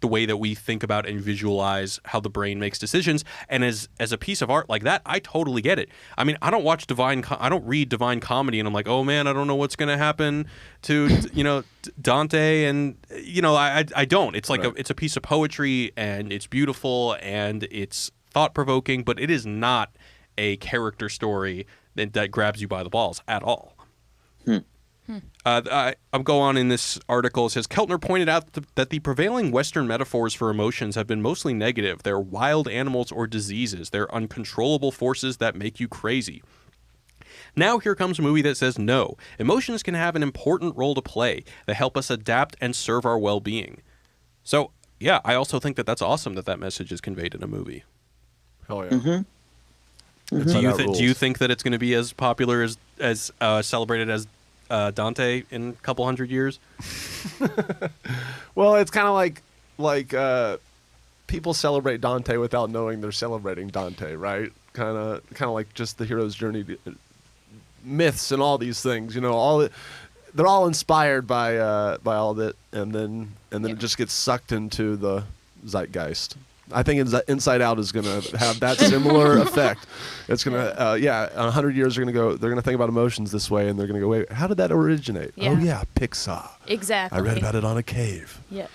the way that we think about and visualize how the brain makes decisions. And as a piece of art like that, I totally get it. I mean, I don't read Divine Comedy and I'm like, oh man, I don't know what's going to happen to, Dante. And, I don't. It's like it's a piece of poetry, and it's beautiful and it's thought-provoking, but it is not a character story that grabs you by the balls at all. I'll go on in this article. It says, Keltner pointed out that the prevailing Western metaphors for emotions have been mostly negative. They're wild animals or diseases. They're uncontrollable forces that make you crazy. Now here comes a movie that says no. Emotions can have an important role to play. They help us adapt and serve our well-being. So, yeah, I also think that that's awesome that message is conveyed in a movie. Hell yeah. Do you think that it's going to be as popular as celebrated as Dante in a couple hundred years? Well, it's kind of like people celebrate Dante without knowing they're celebrating Dante, right? Kind of like just the hero's journey, myths and all these things. They're all inspired by all of it, and then it just gets sucked into the zeitgeist. I think Inside Out is going to have that similar effect. It's going to, in 100 years, they're going to think about emotions this way, and they're going to go, wait, how did that originate? Yeah. Oh, yeah, Pixar. Exactly. I read about it on a cave. Yeah.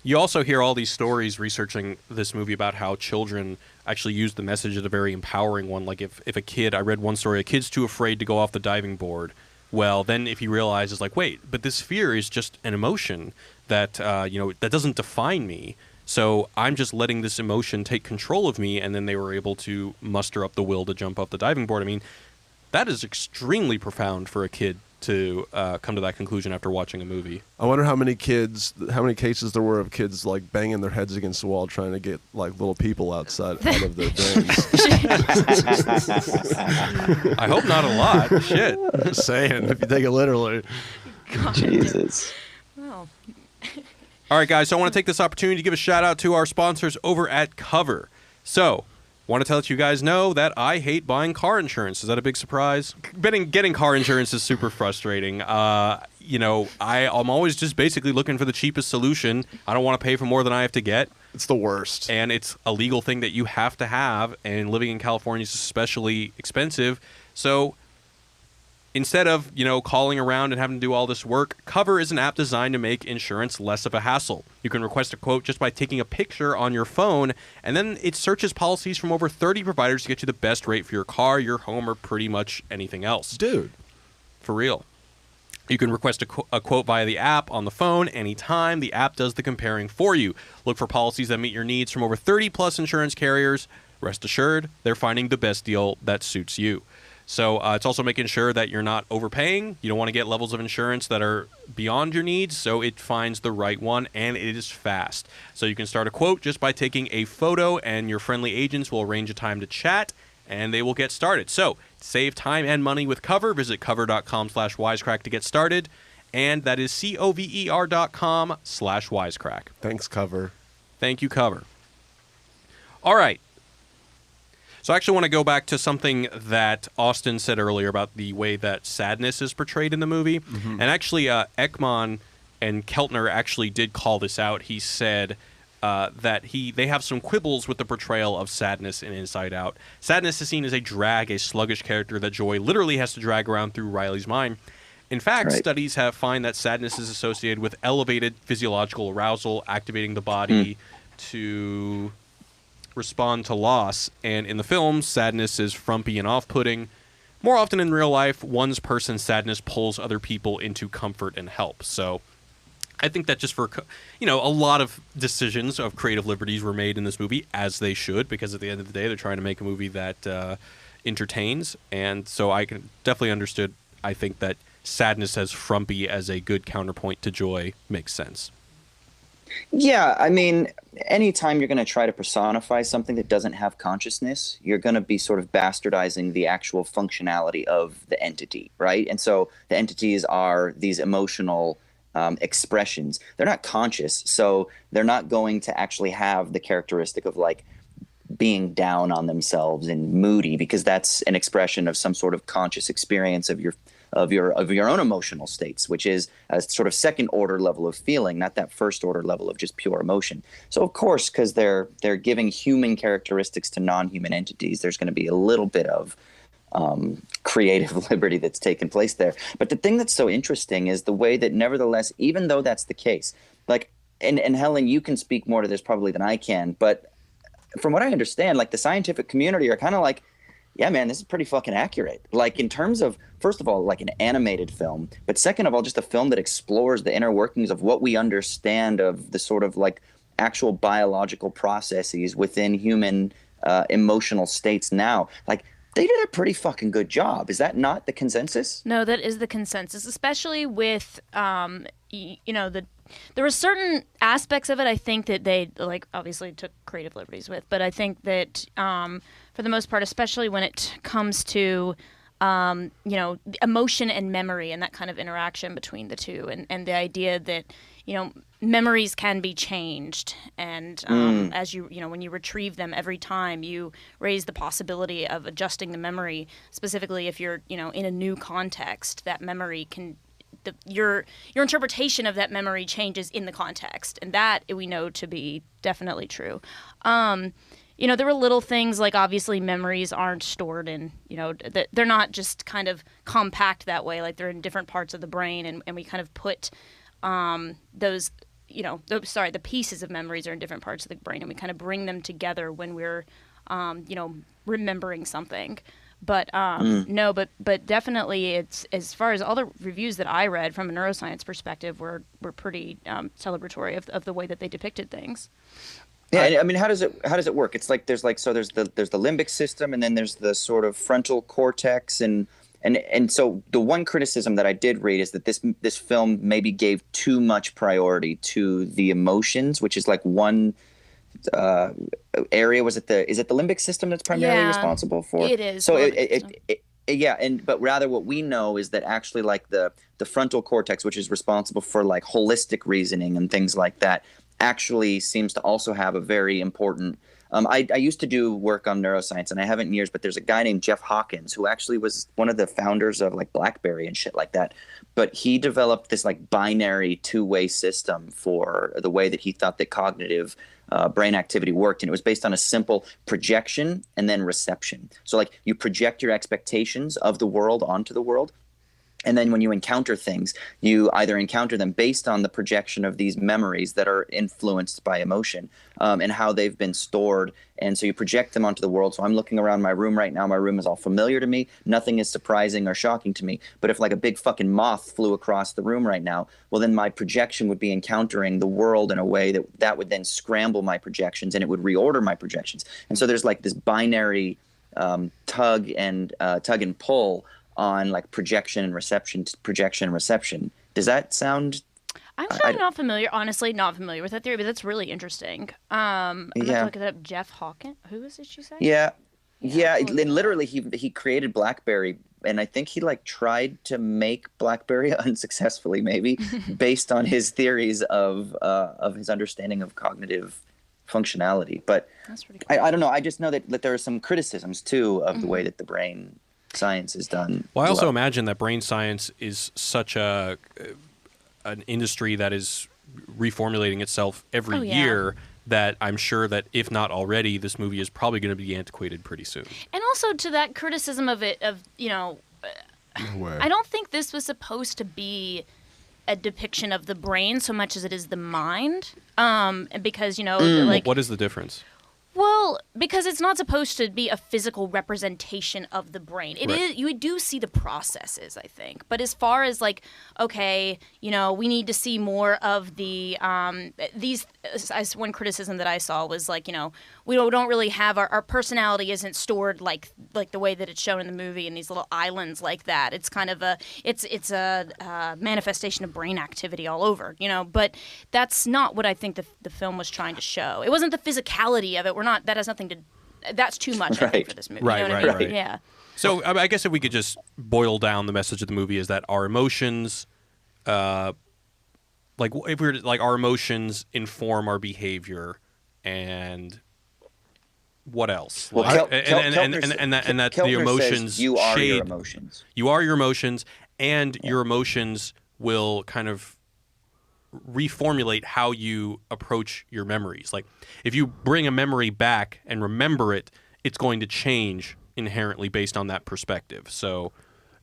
You also hear all these stories researching this movie about how children actually use the message as a very empowering one. Like if a kid, I read one story, a kid's too afraid to go off the diving board. Well, then if he realizes, like, wait, but this fear is just an emotion that, that doesn't define me. So I'm just letting this emotion take control of me, and then they were able to muster up the will to jump off the diving board. I mean, that is extremely profound for a kid to come to that conclusion after watching a movie. I wonder how many cases there were of kids like banging their heads against the wall trying to get like little people out of their brains. I hope not a lot. Shit. Just saying, if you take it literally. God. Jesus. Well. All right, guys, so I want to take this opportunity to give a shout-out to our sponsors over at Cover. So, want to let you guys know that I hate buying car insurance. Is that a big surprise? Getting car insurance is super frustrating. I'm always just basically looking for the cheapest solution. I don't want to pay for more than I have to get. It's the worst. And it's a legal thing that you have to have, and living in California is especially expensive. So instead of, calling around and having to do all this work, Cover is an app designed to make insurance less of a hassle. You can request a quote just by taking a picture on your phone, and then it searches policies from over 30 providers to get you the best rate for your car, your home, or pretty much anything else. Dude. For real. You can request a quote via the app on the phone anytime. The app does the comparing for you. Look for policies that meet your needs from over 30-plus insurance carriers. Rest assured, they're finding the best deal that suits you. So it's also making sure that you're not overpaying. You don't want to get levels of insurance that are beyond your needs, so it finds the right one, and it is fast. So you can start a quote just by taking a photo, and your friendly agents will arrange a time to chat, and they will get started. So save time and money with Cover. Visit cover.com/wisecrack to get started, and that is cover.com/wisecrack. Thanks, Cover. Thank you, Cover. All right. So I actually want to go back to something that Austin said earlier about the way that sadness is portrayed in the movie. Mm-hmm. And actually, Ekman and Keltner actually did call this out. He said that they have some quibbles with the portrayal of sadness in Inside Out. Sadness is seen as a sluggish character that Joy literally has to drag around through Riley's mind. In fact, Right. studies have found that sadness is associated with elevated physiological arousal, activating the body to respond to loss. And in the film, sadness is frumpy and off-putting. More often in real life, one's person's sadness pulls other people into comfort and help. So I think that just for, a lot of decisions of creative liberties were made in this movie, as they should, because at the end of the day, they're trying to make a movie that entertains. And so I can definitely understood, I think, that sadness as frumpy as a good counterpoint to joy makes sense. Yeah, I mean, anytime you're going to try to personify something that doesn't have consciousness, you're going to be sort of bastardizing the actual functionality of the entity, right? And so the entities are these emotional expressions. They're not conscious, so they're not going to actually have the characteristic of like being down on themselves and moody, because that's an expression of some sort of conscious experience of your own emotional states, which is a sort of second order level of feeling, not that first order level of just pure emotion. So of course, because they're giving human characteristics to non-human entities, there's going to be a little bit of creative liberty that's taken place there. But the thing that's so interesting is the way that, nevertheless, even though that's the case, like, and Helen, you can speak more to this probably than I can, but from what I understand, like, the scientific community are kind of like, yeah, man, this is pretty fucking accurate. Like, in terms of, first of all, like an animated film, but second of all, just a film that explores the inner workings of what we understand of the sort of like actual biological processes within human emotional states now. Like, they did a pretty fucking good job. Is that not the consensus? No, that is the consensus, especially with, there were certain aspects of it I think that they, like, obviously took creative liberties with, but I think that for the most part, especially when it comes to, emotion and memory and that kind of interaction between the two, and the idea that, memories can be changed, and as when you retrieve them every time, you raise the possibility of adjusting the memory, specifically if you're, in a new context, that memory can, your interpretation of that memory changes in the context, and that we know to be definitely true. There were little things like, obviously, memories aren't stored in, they're not just kind of compact that way, like they're in different parts of the brain, and we kind of put the pieces of memories are in different parts of the brain, and we kind of bring them together when we're, remembering something. But no, but definitely, it's, as far as all the reviews that I read from a neuroscience perspective, were pretty celebratory of the way that they depicted things. Yeah, I mean, how does it work? It's like there's the limbic system, and then there's the sort of frontal cortex, and so the one criticism that I did read is that this film maybe gave too much priority to the emotions, which is like one area. Is it the limbic system that's primarily responsible for? It is. So but rather what we know is that actually, like, the frontal cortex, which is responsible for like holistic reasoning and things like that, actually seems to also have a very important I used to do work on neuroscience, and I haven't in years, but there's a guy named Jeff Hawkins who actually was one of the founders of like BlackBerry and shit like that. But he developed this like binary two-way system for the way that he thought that cognitive brain activity worked, and it was based on a simple projection and then reception. So like, you project your expectations of the world onto the world, and then when you encounter things, you either encounter them based on the projection of these memories that are influenced by emotion, and how they've been stored. And so you project them onto the world. So I'm looking around my room right now. My room is all familiar to me. Nothing is surprising or shocking to me. But if like a big fucking moth flew across the room right now, well, then my projection would be encountering the world in a way that would then scramble my projections, and it would reorder my projections. And so there's like this binary tug and pull on like projection and reception. Does that sound? I'm not familiar with that theory, but that's really interesting. I'm going to look it up. Jeff Hawkins. Who is it you say? Yeah. And literally he created BlackBerry, and I think he like tried to make BlackBerry unsuccessfully, maybe, based on his theories of his understanding of cognitive functionality. But that's pretty cool. I don't know. I just know that there are some criticisms too of the way that the brain science is done. Well, I also imagine that brain science is such an industry that is reformulating itself every year, that I'm sure that if not already, this movie is probably going to be antiquated pretty soon. And also to that criticism of it, No way. I don't think this was supposed to be a depiction of the brain so much as it is the mind. Because, like... What is the difference? Well, because it's not supposed to be a physical representation of the brain. It Right. is. You do see the processes, I think. But as far as like, okay, we need to see more of the these. One criticism that I saw was like, we don't really have our personality isn't stored like the way that it's shown in the movie in these little islands like that. It's kind of it's a manifestation of brain activity all over, But that's not what I think the film was trying to show. It wasn't the physicality of it. That has nothing to. That's too much, I think, for this movie. Right, you know what I mean? right. Yeah. So I guess if we could just boil down the message of the movie is that our emotions, our emotions inform our behavior, and what else? Well, and that the emotions says you are shade, your emotions. You are your emotions, and your emotions will kind of reformulate how you approach your memories. Like if you bring a memory back and remember it, it's going to change inherently based on that perspective. So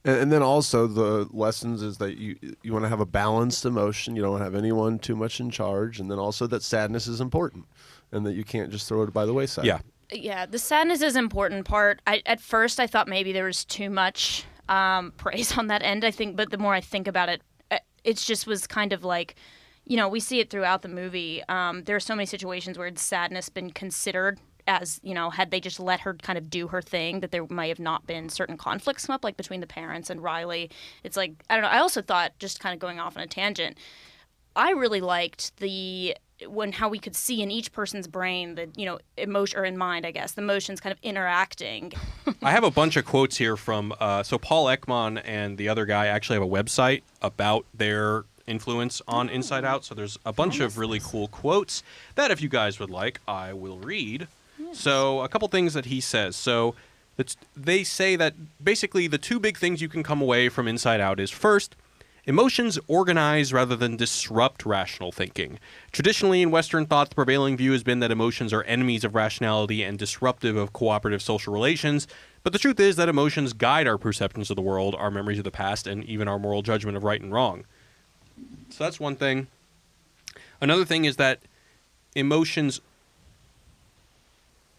and then also the lessons is that you want to have a balanced emotion. You don't want to have anyone too much in charge. And then also that sadness is important and that you can't just throw it by the wayside. yeah. Yeah, the sadness is an important part. At first, I thought maybe there was too much praise on that end, I think. But the more I think about it, it just was kind of like, we see it throughout the movie. There are so many situations where sadness been considered as, had they just let her kind of do her thing, that there might have not been certain conflicts come up, like between the parents and Riley. It's like, I don't know. I also thought, just kind of going off on a tangent, I really liked how we could see in each person's brain the, emotion, or in mind, I guess, the emotions kind of interacting. I have a bunch of quotes here from, so Paul Ekman and the other guy actually have a website about their influence on Inside Out. So there's a bunch of really cool quotes that if you guys would like, I will read. Yes. So a couple things that he says. So they say that basically the two big things you can come away from Inside Out is first, emotions organize rather than disrupt rational thinking. Traditionally, in Western thought, the prevailing view has been that emotions are enemies of rationality and disruptive of cooperative social relations. But the truth is that emotions guide our perceptions of the world, our memories of the past, and even our moral judgment of right and wrong. So that's one thing. Another thing is that emotions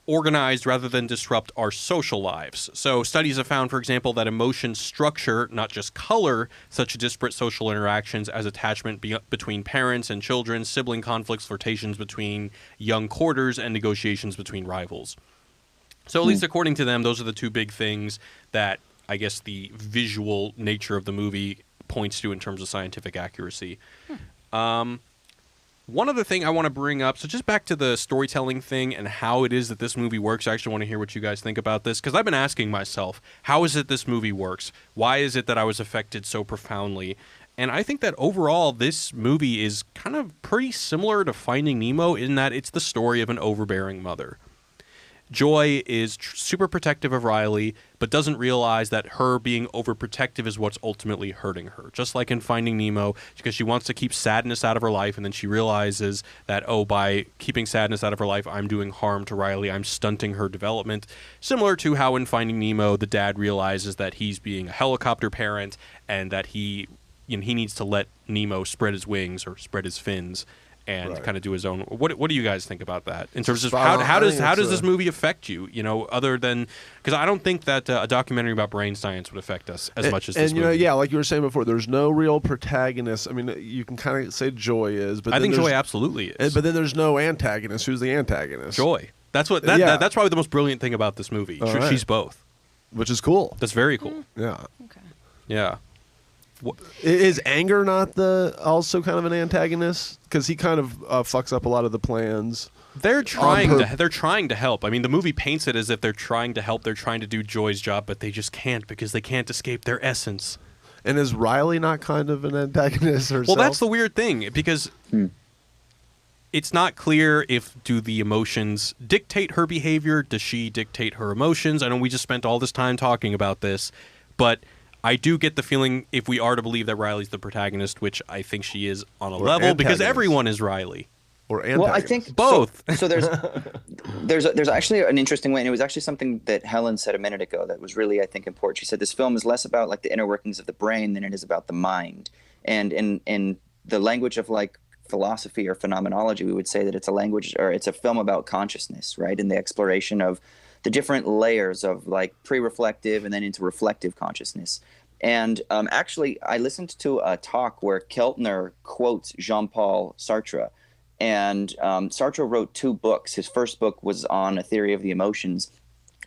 organize rather than disrupt our social lives. So studies have found, for example, that emotions structure, not just color, such disparate social interactions as attachment between parents and children, sibling conflicts, flirtations between young courters, and negotiations between rivals. So at least according to them, those are the two big things that I guess the visual nature of the movie points to in terms of scientific accuracy. One other thing I want to bring up, so just back to the storytelling thing and how it is that this movie works. I actually want to hear what you guys think about this, because I've been asking myself, how is it this movie works? Why is it that I was affected so profoundly? And I think that overall, this movie is kind of pretty similar to Finding Nemo in that it's the story of an overbearing mother. Joy is super protective of Riley, but doesn't realize that her being overprotective is what's ultimately hurting her. Just like in Finding Nemo, because she wants to keep sadness out of her life, and then she realizes that, by keeping sadness out of her life, I'm doing harm to Riley. I'm stunting her development. Similar to how in Finding Nemo, the dad realizes that he's being a helicopter parent and that he needs to let Nemo spread his wings or spread his fins and kind of do his own. What do you guys think about that in terms of how does this movie affect you? Other than, because I don't think that a documentary about brain science would affect us as much as this movie. Like you were saying before, there's no real protagonist. I mean, you can kind of say Joy is, but I think Joy absolutely is. But then there's no antagonist. Who's the antagonist? Joy. That's what. That's probably the most brilliant thing about this movie. She's both, which is cool. That's very cool. Yeah. Okay. Yeah. Is anger not also kind of an antagonist? Because he kind of fucks up a lot of the plans. They're trying to help. I mean, the movie paints it as if they're trying to help. They're trying to do Joy's job, but they just can't because they can't escape their essence. And is Riley not kind of an antagonist herself? Well, that's the weird thing, because it's not clear if do the emotions dictate her behavior? Does she dictate her emotions? I know we just spent all this time talking about this, but I do get the feeling, if we are to believe that Riley's the protagonist, which I think she is on a level, because everyone is Riley. or antagonist? Well, I think Both. So there's actually an interesting way, and it was actually something that Helen said a minute ago that was really, I think, important. She said this film is less about like the inner workings of the brain than it is about the mind. And in the language of like philosophy or phenomenology, we would say that it's a language, or it's a film about consciousness, right? And the exploration of the different layers of like pre-reflective and then into reflective consciousness. And actually, I listened to a talk where Keltner quotes Jean-Paul Sartre. And Sartre wrote 2 books. His first book was on a theory of the emotions,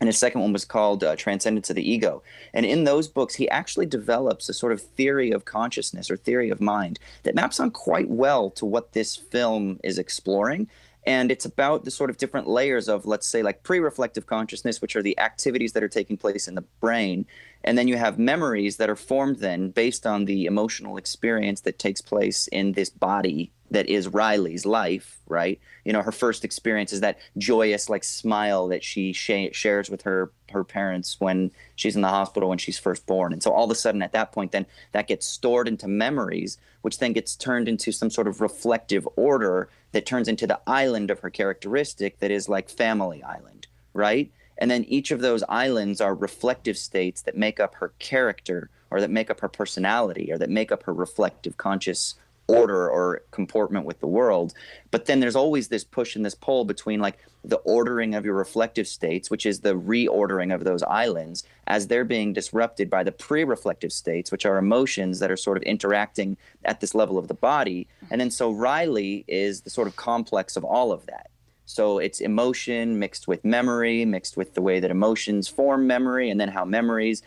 and his second one was called Transcendence of the Ego. And in those books, he actually develops a sort of theory of consciousness or theory of mind that maps on quite well to what this film is exploring. And it's about the sort of different layers of, let's say, like pre-reflective consciousness, which are the activities that are taking place in the brain. And then you have memories that are formed then based on the emotional experience that takes place in this body that is Riley's life, right? You know, her first experience is that joyous like smile that she shares with her parents when she's in the hospital when she's first born. And so all of a sudden at that point, then that gets stored into memories, which then gets turned into some sort of reflective order that turns into the island of her characteristic that is like family island, right? And then each of those islands are reflective states that make up her character, or that make up her personality, or that make up her reflective conscious order or comportment with the world. But then there's always this push and this pull between like the ordering of your reflective states, which is the reordering of those islands, as they're being disrupted by the pre-reflective states, which are emotions that are sort of interacting at this level of the body. And then so Riley is the sort of complex of all of that. So it's emotion mixed with memory, mixed with the way that emotions form memory, and then how memories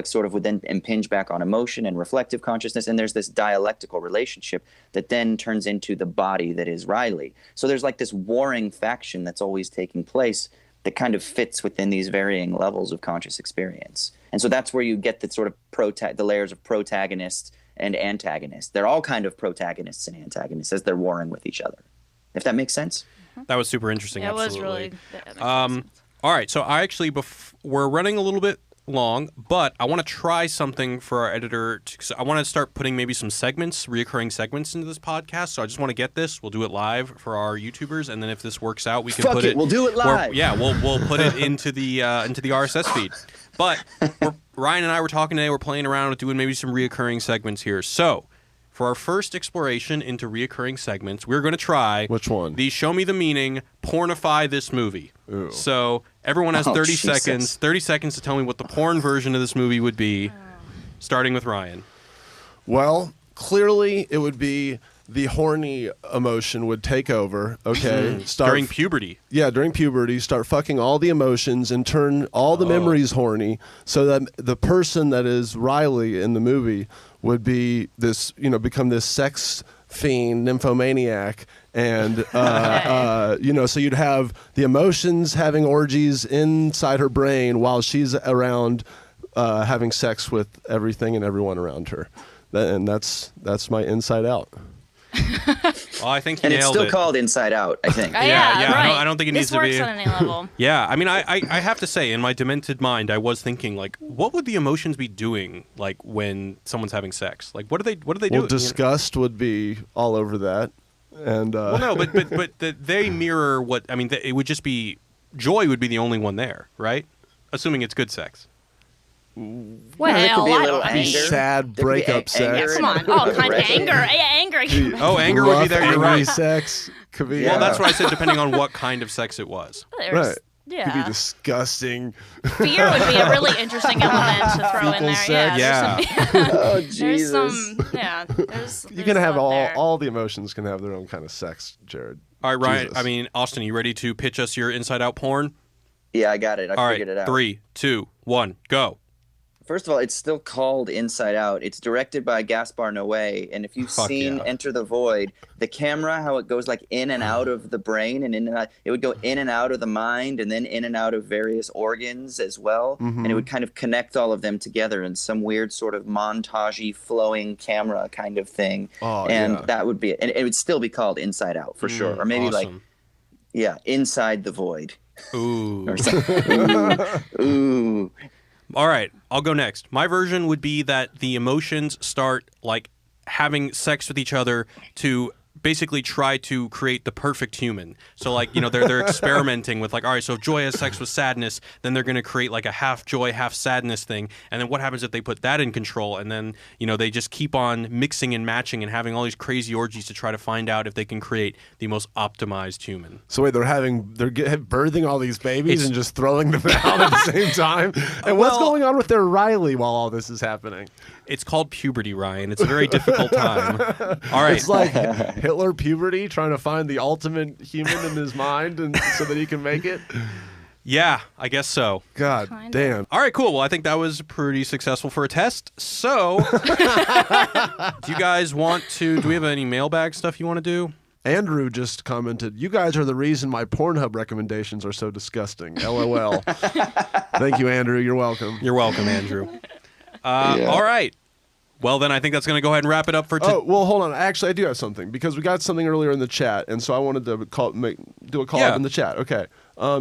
sort of would then impinge back on emotion and reflective consciousness. And there's this dialectical relationship that then turns into the body that is Riley. So there's like this warring faction that's always taking place that kind of fits within these varying levels of conscious experience. And so that's where you get the sort of the layers of protagonist and antagonist. They're all kind of protagonists and antagonists as they're warring with each other. If that makes sense? That was super interesting. It absolutely. was really. That makes sense. All right, so I actually we're running a little bit long, but I want to try something for our editor. I want to start putting maybe some reoccurring segments into this podcast. So I just want to get this. We'll do it live for our YouTubers, and then if this works out, we can put it. We'll do it live. We'll put it into the RSS feed. But Ryan and I were talking today. We're playing around with doing maybe some reoccurring segments here. So for our first exploration into reoccurring segments, we're going to try Which one? the Show Me the Meaning, pornify this movie. Ooh. So everyone has 30 seconds. 30 seconds to tell me what the porn version of this movie would be, starting with Ryan. Well, clearly it would be the horny emotion would take over. Okay, During puberty. Yeah, during puberty, start fucking all the emotions and turn all the memories horny, so that the person that is Riley in the movie would be this, become this sex fiend, nymphomaniac, and so you'd have the emotions having orgies inside her brain while she's around having sex with everything and everyone around her, and that's my Inside Out. Well, I think you And it's nailed still it. called Inside Out, I think. Yeah, right. I don't think it needs this to be. works on any level. Yeah, I mean, I have to say, in my demented mind, I was thinking, like, what would the emotions be doing, like, when someone's having sex? Like, what do they do? Well, disgust would be all over that, and Well, no, but they mirror what I mean. It would just be joy would be the only one there, right? Assuming it's good sex. Well, there could be a I little don't- I anger. mean, sad There could be breakup sex. anger come on, and all kind of aggression. anger. Yeah, anger. Oh, anger would be there. You're Angry right. sex could be. Well, that's what I said. Depending on what kind of sex it was. There's- Right. Yeah. Could be disgusting. Fear would be a really interesting element to throw in Fecal there. sex. Yeah. Oh, There's Jesus. some. Yeah. There's. You can have a lot there. all the emotions can have their own kind of sex, Jared. All right, Ryan. Jesus. I mean, Austin, you ready to pitch us your Inside Out porn? Yeah, I got it. I All right, figured it out. 3, 2, 1, go. First of all, it's still called Inside Out. It's directed by Gaspar Noé, and if you've Fuck seen yeah. Enter the Void, the camera, how it goes like in and out of the brain, and in and out, it would go in and out of the mind, and then in and out of various organs as well, and it would kind of connect all of them together in some weird sort of montagey, flowing camera kind of thing. Oh, and yeah. that would be, and it would still be called Inside Out for sure, or maybe Awesome. Inside the Void. Ooh. Or something. Ooh. All right, I'll go next. My version would be that the emotions start like having sex with each other to basically try to create the perfect human. So like, they're experimenting with like, all right, so if joy has sex with sadness, then they're going to create like a half joy, half sadness thing. And then what happens if they put that in control? And then, they just keep on mixing and matching and having all these crazy orgies to try to find out if they can create the most optimized human. So wait, they're birthing all these babies and just throwing them out at the same time? And what's going on with their Riley while all this is happening? It's called puberty, Ryan. It's a very difficult time. All right. It's like Hitler puberty, trying to find the ultimate human in his mind and so that he can make it. Yeah, I guess so. God damn. All right, cool. Well, I think that was pretty successful for a test. So, do you guys do we have any mailbag stuff you want to do? Andrew just commented, "You guys are the reason my Pornhub recommendations are so disgusting. LOL." Thank you, Andrew. You're welcome. You're welcome, Andrew. All right. Well, then I think that's going to go ahead and wrap it up for today. Oh, well, hold on. Actually, I do have something because we got something earlier in the chat, and so I wanted to do a call up in the chat. Okay.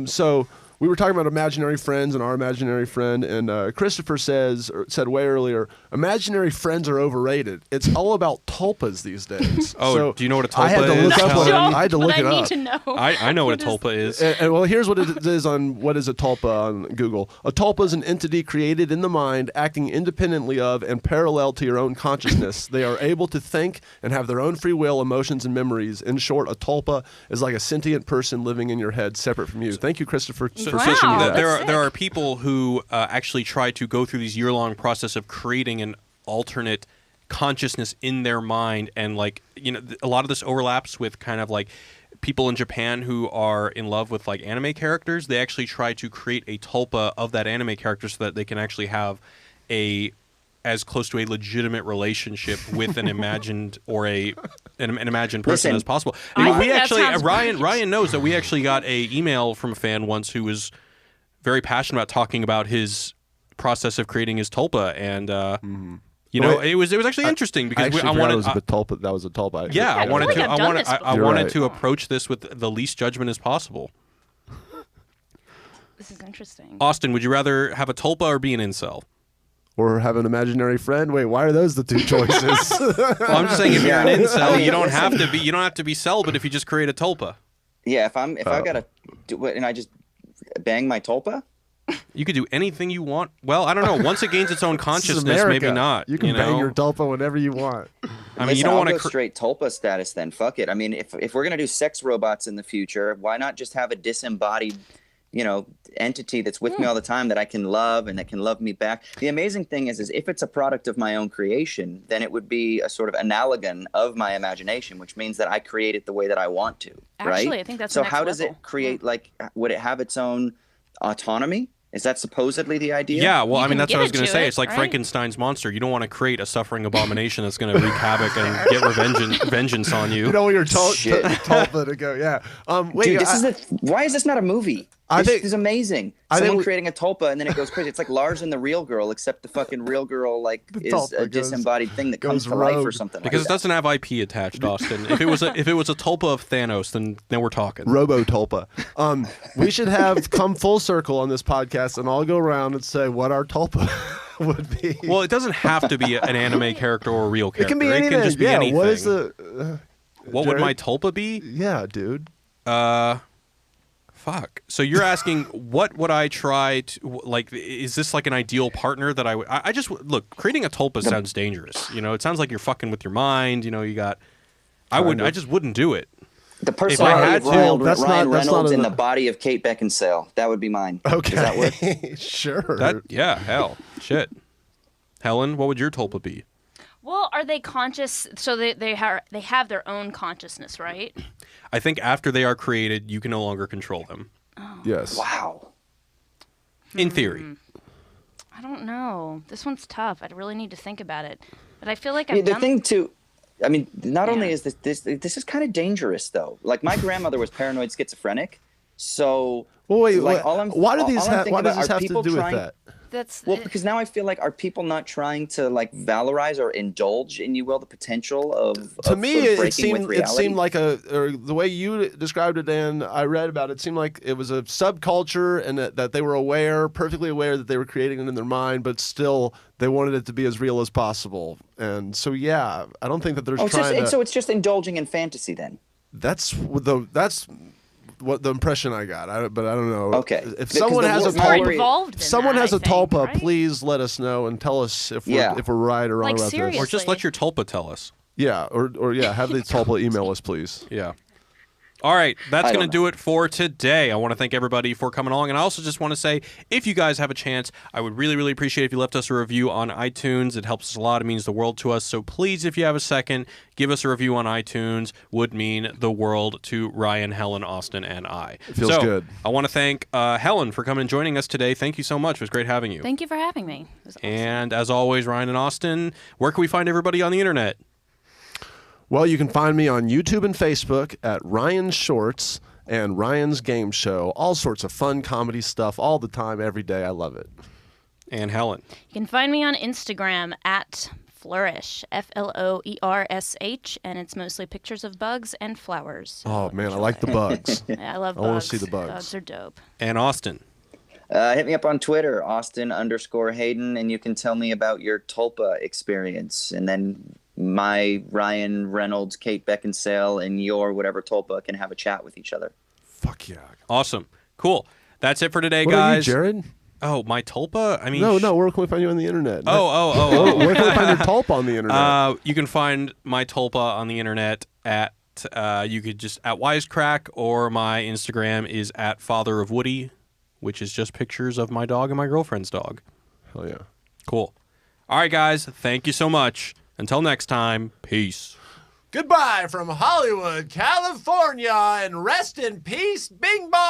So we were talking about imaginary friends and our imaginary friend, and Christopher said way earlier, imaginary friends are overrated. It's all about tulpas these days. Oh, so do you know what a tulpa I had to is? look up I had to look it up. I need to know. I know what a tulpa is. And well, here's what it is on what is a tulpa on Google. A tulpa is an entity created in the mind, acting independently of and parallel to your own consciousness. They are able to think and have their own free will, emotions, and memories. In short, a tulpa is like a sentient person living in your head, separate from you. Thank you, Christopher, for fishing me that. There are people who actually try to go through these year-long process of creating an alternate consciousness in their mind, and like a lot of this overlaps with kind of like people in Japan who are in love with like anime characters. They actually try to create a tulpa of that anime character so that they can actually have as close to a legitimate relationship with an imagined or an imagined person as possible. We actually Ryan knows that we actually got a email from a fan once who was very passionate about talking about his process of creating his tulpa, and it was actually interesting because I wanted that was a tulpa. Yeah, I wanted to approach this with the least judgment as possible. This is interesting. Austin, would you rather have a tulpa or be an incel? Or have an imaginary friend? Wait, why are those the two choices? Well, I'm just saying, if you're an incel, you don't have to be celibate if you just create a tulpa. Yeah, if I've got to do it and I just bang my tulpa, you could do anything you want. Well, I don't know. Once it gains its own consciousness, maybe not. You can bang your tulpa whenever you want. I mean, you don't want to go straight tulpa status. Then fuck it. I mean, if we're gonna do sex robots in the future, why not just have a disembodied, entity that's with me all the time that I can love and that can love me back? The amazing thing is if it's a product of my own creation, then it would be a sort of analogon of my imagination, which means that I create it the way that I want to. Actually, right? I think that's so. The next How does level. It create? Like, would it have its own autonomy? Is that supposedly the idea? Yeah, well, I mean, that's what I was going to say. It's like Frankenstein's monster. You don't want to create a suffering abomination that's going to wreak havoc and get vengeance on you. You know, your tulpa to go, yeah. Wait, dude, why is this not a movie? This is amazing. Someone creating a tulpa and then it goes crazy. It's like Lars and the Real Girl, except the fucking Real Girl is a disembodied thing that comes to life or something. Because it doesn't have IP attached, Austin. If it was a tulpa of Thanos, then we're talking. Robo tulpa. We should have come full circle on this podcast and all go around and say what our tulpa would be. Well, it doesn't have to be an anime character or a real character. It can be anything. It can just be anything. What is the? What would my tulpa be? Yeah, dude. Fuck. So you're asking what would I try to, like, is this like an ideal partner that I just, look, creating a tulpa sounds dangerous. It sounds like you're fucking with your mind. I just wouldn't do it. The personality of Ryan Reynolds in the enough. body of Kate Beckinsale. That would be mine. Okay. Does that work? Sure. Yeah, hell. Shit. Helen, what would your tulpa be? Well, are they conscious? So they have their own consciousness, right? I think after they are created, you can no longer control them. Oh. Yes. Wow. In theory. I don't know. This one's tough. I'd really need to think about it. But I feel like the thing too. I mean, not only is this is kind of dangerous though. Like my grandmother was paranoid schizophrenic, so well, wait, like why does this have to do with that? that's Well, because now I feel like, are people not trying to like valorize or indulge, in you will, the potential of To me, sort of it breaking with seemed reality? like or the way you described it, Dan. I read about it. Seemed like it was a subculture, and that they were perfectly aware that they were creating it in their mind, but still they wanted it to be as real as possible. And so, yeah, I don't think that there's So it's just indulging in fantasy then. That's what the impression I got. But I don't know. Okay. If Because someone the has a more tulpa, involved in if someone that, has I a think, tulpa, right? please let us know and tell us if we're right or wrong Like, about seriously. Or this. just let your tulpa tell us. Yeah, or have the tulpa email us, please. Yeah. All right, that's I going to don't do it for today. I want to thank everybody for coming along, and I also just want to say, if you guys have a chance, I would really, really appreciate if you left us a review on iTunes. It helps us a lot. It means the world to us. So please, if you have a second, give us a review on iTunes. Would mean the world to Ryan, Helen, Austin, and I. It feels good. I want to thank Helen for coming and joining us today. Thank you so much. It was great having you. Thank you for having me. It was awesome. And as always, Ryan and Austin, where can we find everybody on the internet? Well, you can find me on YouTube and Facebook at Ryan Shorts and Ryan's Game Show. All sorts of fun comedy stuff all the time, every day. I love it. And Helen. You can find me on Instagram at Floersh, Floersh, and it's mostly pictures of bugs and flowers. So Oh, man, I enjoy. like the bugs. Yeah, I love I bugs. wanna see the bugs. Bugs are dope. And Austin. Hit me up on Twitter, Austin_Hayden, and you can tell me about your tulpa experience. And then my Ryan Reynolds, Kate Beckinsale, and your whatever tulpa can have a chat with each other. Fuck yeah. Awesome. Cool. That's it for today, What guys. are you, Jared? Oh, my tulpa? I mean, No, where can we find you on the internet? Oh. Where can we find your tulpa on the internet? You can find my tulpa on the internet at you could just at Wisecrack, or my Instagram is at Father of Woody, which is just pictures of my dog and my girlfriend's dog. Hell yeah. Cool. All right, guys. Thank you so much. Until next time, peace. Goodbye from Hollywood, California, and rest in peace, Bing Bong!